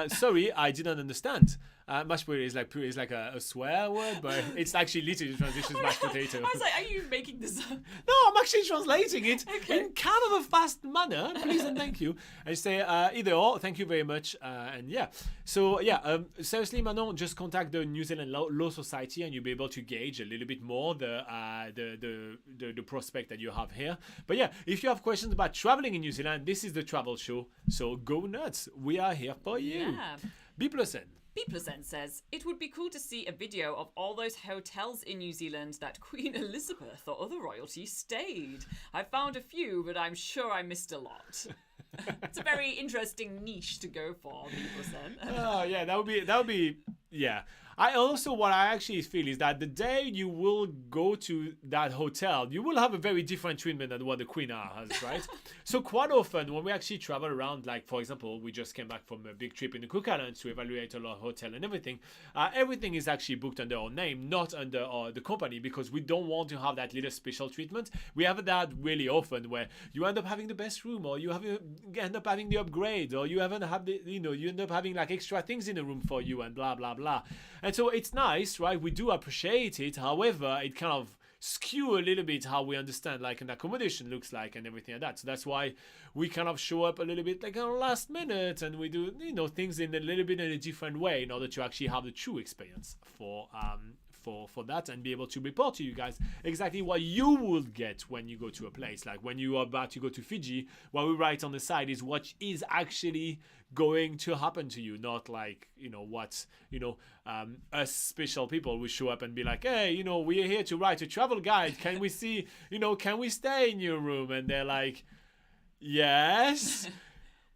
Sorry, I didn't understand. Mashed potato is like a swear word, but it's actually literally transitions mashed potato. I was like, are you making this up? No, I'm actually translating it in kind of a fast manner. Please and thank you. I say either or. Thank you very much. And yeah. So yeah, seriously, Manon, just contact the New Zealand Law Society, and you'll be able to gauge a little bit more the prospect that you have here. But yeah, if you have questions about traveling in New Zealand, this is the travel show. So go nuts. We are here for you. Yeah. B+N. B+N says, it would be cool to see a video of all those hotels in New Zealand that Queen Elizabeth or other royalty stayed. I found a few, but I'm sure I missed a lot. It's a very interesting niche to go for, B+N. Oh yeah, that would be yeah. What I actually feel is that the day you will go to that hotel, you will have a very different treatment than what the Queen has, right? So quite often when we actually travel around, like for example, we just came back from a big trip in the Cook Islands to evaluate a lot of hotel and everything. Everything is actually booked under our name, not under the company, because we don't want to have that little special treatment. We have that really often where you end up having the best room, or you end up having the upgrade, or you end up having like extra things in the room for you and blah blah blah. And so it's nice, right? We do appreciate it. However, it kind of skew a little bit how we understand like an accommodation looks like and everything like that. So that's why we kind of show up a little bit like on last minute, and we do things in a little bit in a different way in order to actually have the true experience for that, and be able to report to you guys exactly what you would get when you go to a place. Like when you are about to go to Fiji, what we write on the side is what is actually going to happen to you, not like us special people will show up and be like, hey, we're here to write a travel guide, can we see, can we stay in your room? And they're like, yes.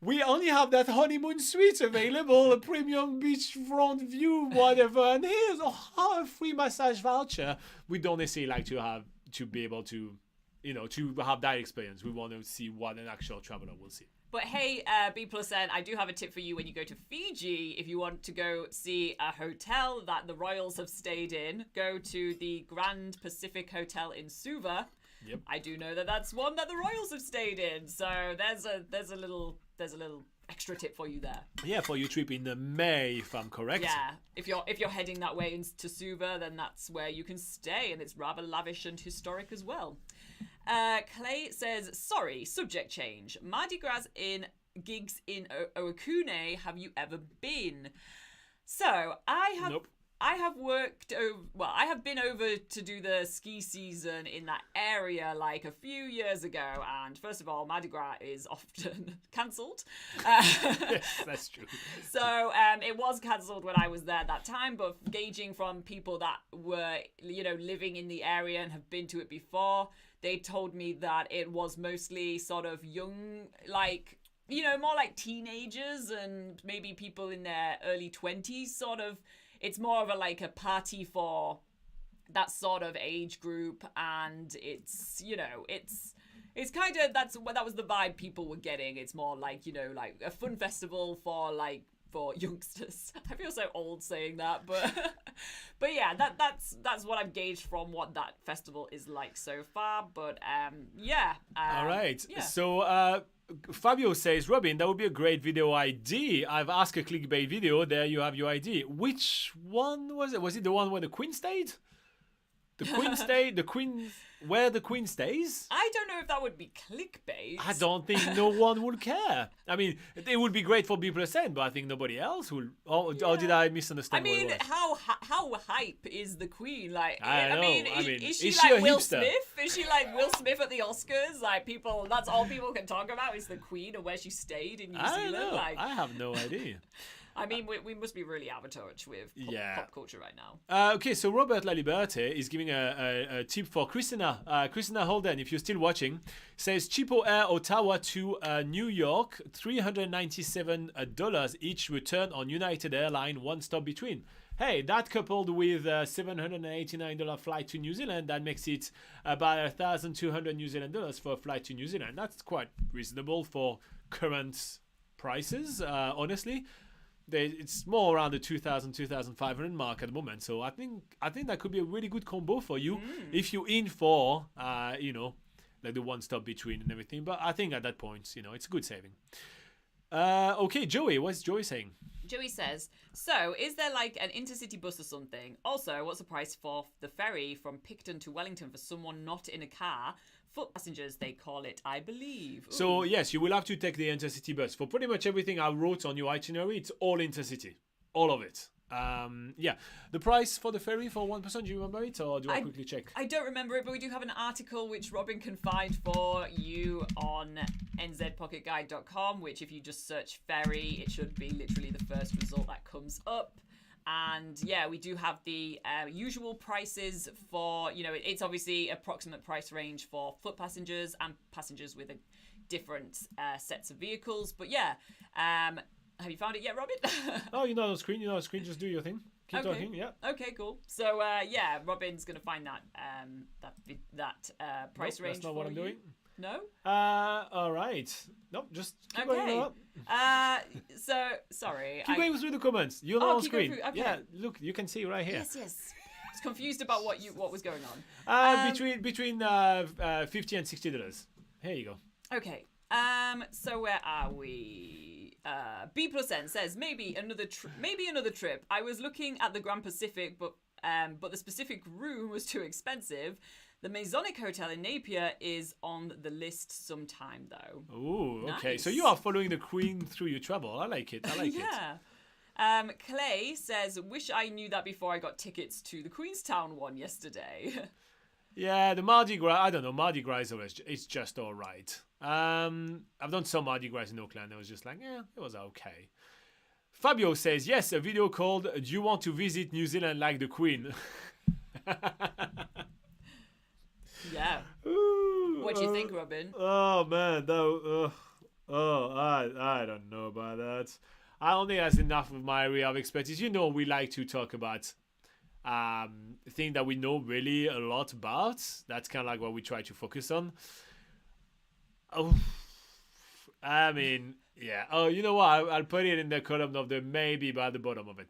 We only have that honeymoon suite available, a premium beachfront view, whatever, and here's a free massage voucher. We don't necessarily like to be able to, to have that experience. We want to see what an actual traveler will see. But hey, B+N, I do have a tip for you when you go to Fiji. If you want to go see a hotel that the royals have stayed in, go to the Grand Pacific Hotel in Suva. Yep. I do know that that's one that the royals have stayed in. So there's a little extra tip for you there. Yeah, for your trip in May, if I'm correct. Yeah, if you're heading that way to Suva, then that's where you can stay, and it's rather lavish and historic as well. Clay says, sorry, subject change. Mardi Gras in gigs in Oakune. Have you ever been? So I have. Nope. I have worked over, well, I have been over to do the ski season in that area like a few years ago. And first of all, Mardi Gras is often cancelled. Yes, that's true. So it was cancelled when I was there at that time. But gauging from people that were, living in the area and have been to it before, they told me that it was mostly sort of young, like, more like teenagers and maybe people in their early 20s sort of. It's more of a party for that sort of age group, and it's it's kind of that was the vibe people were getting. It's more like like a fun festival for youngsters. I feel so old saying that, but but yeah, that's what I've gauged from what that festival is like so far. But all right. Yeah. So Fabio says, Robin, that would be a great video ID. I've asked a clickbait video. There you have your ID. Which one was it? Was it the one where the Queen stayed? The Queen stayed? The Queen... Where the Queen stays? I don't know if that would be clickbait. I don't think no one will care. I mean, it would be great for B%, but I think nobody else will. Or did I misunderstand what it was? How hype is the Queen? Like, I mean, is she is she like a Will hipster? Smith? Is she like Will Smith at the Oscars? Like, people, that's all people can talk about is the Queen and where she stayed in New I Zealand. don't know. Like, I have no idea. I mean, we must be really out of touch with pop culture right now. Okay, so Robert Laliberte is giving a tip for Christina. Christina Holden, if you're still watching, says Cheapo Air Ottawa to New York, $397 each return on United Airlines, one stop between. Hey, that coupled with $789 flight to New Zealand, that makes it about 1,200 New Zealand dollars for a flight to New Zealand. That's quite reasonable for current prices, honestly. It's more around the 2,000, 2,500 mark at the moment. So I think that could be a really good combo for you if you're in for, like the one stop between and everything. But I think at that point, it's a good saving. Okay, Joey, what's Joey saying? Joey says, so is there like an intercity bus or something? Also, what's the price for the ferry from Picton to Wellington for someone not in a car? Foot passengers, they call it, I believe. Ooh. So yes, you will have to take the intercity bus. For pretty much everything I wrote on your itinerary, it's all intercity. All of it. The price for the ferry for one person, do you remember it, or do I quickly check? I don't remember it, but we do have an article which Robin can find for you on nzpocketguide.com, which if you just search ferry, it should be literally the first result that comes up. And yeah, we do have the usual prices for, it's obviously approximate price range for foot passengers and passengers with different sets of vehicles. But yeah, have you found it yet, Robin? Oh, on screen, just do your thing. Keep talking, yeah. Okay, cool. So Robin's going to find that price range. That's not what I'm doing. No? All right. Nope, just keep going up. So, sorry. Keep going through the comments. You're not on screen. Okay. Yeah, look, you can see right here. Yes. I was confused about what was going on. Between $50 and $60. Here you go. Okay. So where are we? B+N says maybe another trip. I was looking at the Grand Pacific, but the specific room was too expensive. The Masonic Hotel in Napier is on the list sometime, though. Oh, okay. Nice. So you are following the Queen through your travel. I like it. Yeah. Clay says, wish I knew that before I got tickets to the Queenstown one yesterday. Yeah, the Mardi Gras, I don't know. Mardi Gras it's just all right. I've done some Mardi Gras in Auckland. I was just like, it was okay. Fabio says, yes, a video called Do You Want to Visit New Zealand Like the Queen? Yeah. Ooh, what do you think, Robin? Oh, man. I don't know about that. I don't think that's enough of my area of expertise. We like to talk about things that we know really a lot about. That's kind of like what we try to focus on. Oh, I mean, yeah. Oh, you know what? I'll put it in the column of the maybe by the bottom of it.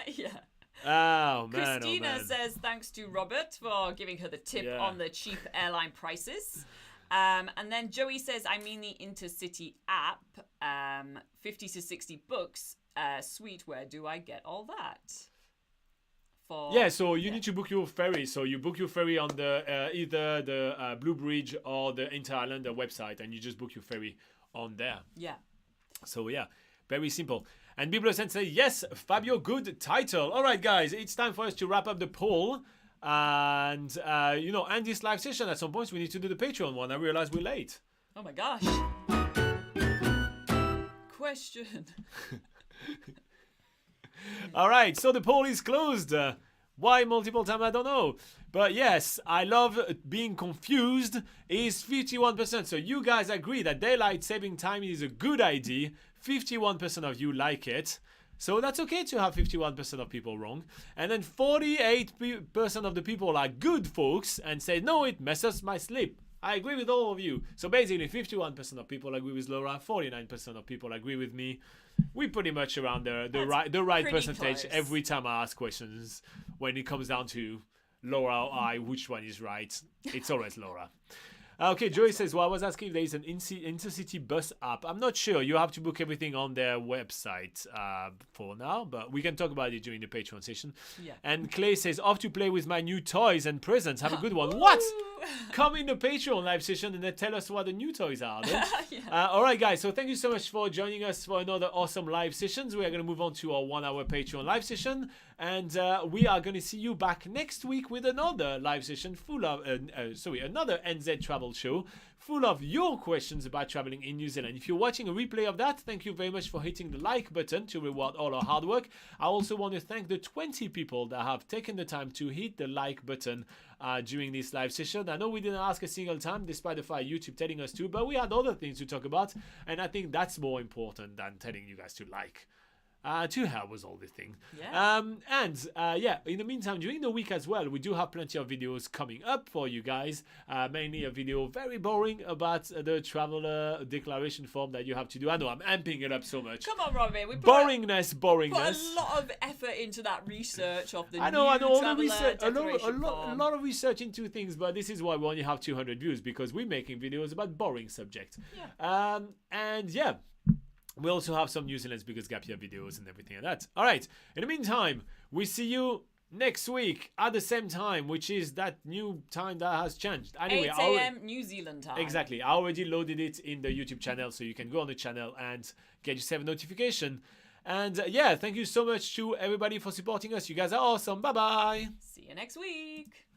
Yeah. Oh, man. Christina says thanks to Robert for giving her the tip on the cheap airline prices. And then Joey says, I mean the Intercity app, $50 to $60. Sweet, where do I get all that? So you need to book your ferry. So you book your ferry on the either the Blue Bridge or the Inter-Islander website, and you just book your ferry on there. Yeah. So yeah, very simple. And B+N say, yes, Fabio, good title. All right, guys, it's time for us to wrap up the poll. And, end this live session. At some point, we need to do the Patreon one. I realize we're late. Oh my gosh. Question. All right, so the poll is closed. Why multiple time? I don't know. But yes, I love being confused is 51%. So you guys agree that daylight saving time is a good idea. 51% of you like it. So that's okay to have 51% of people wrong. And then 48% of the people are good folks and say, no, it messes my sleep. I agree with all of you. So basically 51% of people agree with Laura, 49% of people agree with me. We pretty much around the right percentage close. every time I ask questions. When it comes down to Laura or I, which one is right? It's always Laura. Okay, Joey says, well, I was asking if there is an intercity bus app. I'm not sure. You have to book everything on their website for now, but we can talk about it during the Patreon session. Yeah. And Clay says, off to play with my new toys and presents. Have a good one. What? Come in the Patreon live session and then tell us what the new toys are. Yeah. All right, guys. So thank you so much for joining us for another awesome live sessions. We are going to move on to our 1 hour Patreon live session. And we are going to see you back next week with another live session full of, another NZ Travel show full of your questions about traveling in New Zealand. If you're watching a replay of that, thank you very much for hitting the like button to reward all our hard work. I also want to thank the 20 people that have taken the time to hit the like button during this live session. I know we didn't ask a single time, despite the fact YouTube telling us to, but we had other things to talk about, and I think that's more important than telling you guys to like. To help with all this thing. Yeah. In the meantime, during the week as well, we do have plenty of videos coming up for you guys. Mainly a video very boring about the traveler declaration form that you have to do. I know I'm amping it up so much. Come on, Robin. We Boringness. put a lot of effort into that research of the I know, new all the traveler research, a declaration form. lot of research into things, but this is why we only have 200 views, because we're making videos about boring subjects. Yeah. We also have some New Zealand Biggest Gap Year videos and everything like that. All right. In the meantime, we see you next week at the same time, which is that new time that has changed. Anyway, 8 a.m. New Zealand time. Exactly. I already loaded it in the YouTube channel, so you can go on the channel and get yourself a notification. And thank you so much to everybody for supporting us. You guys are awesome. Bye-bye. See you next week.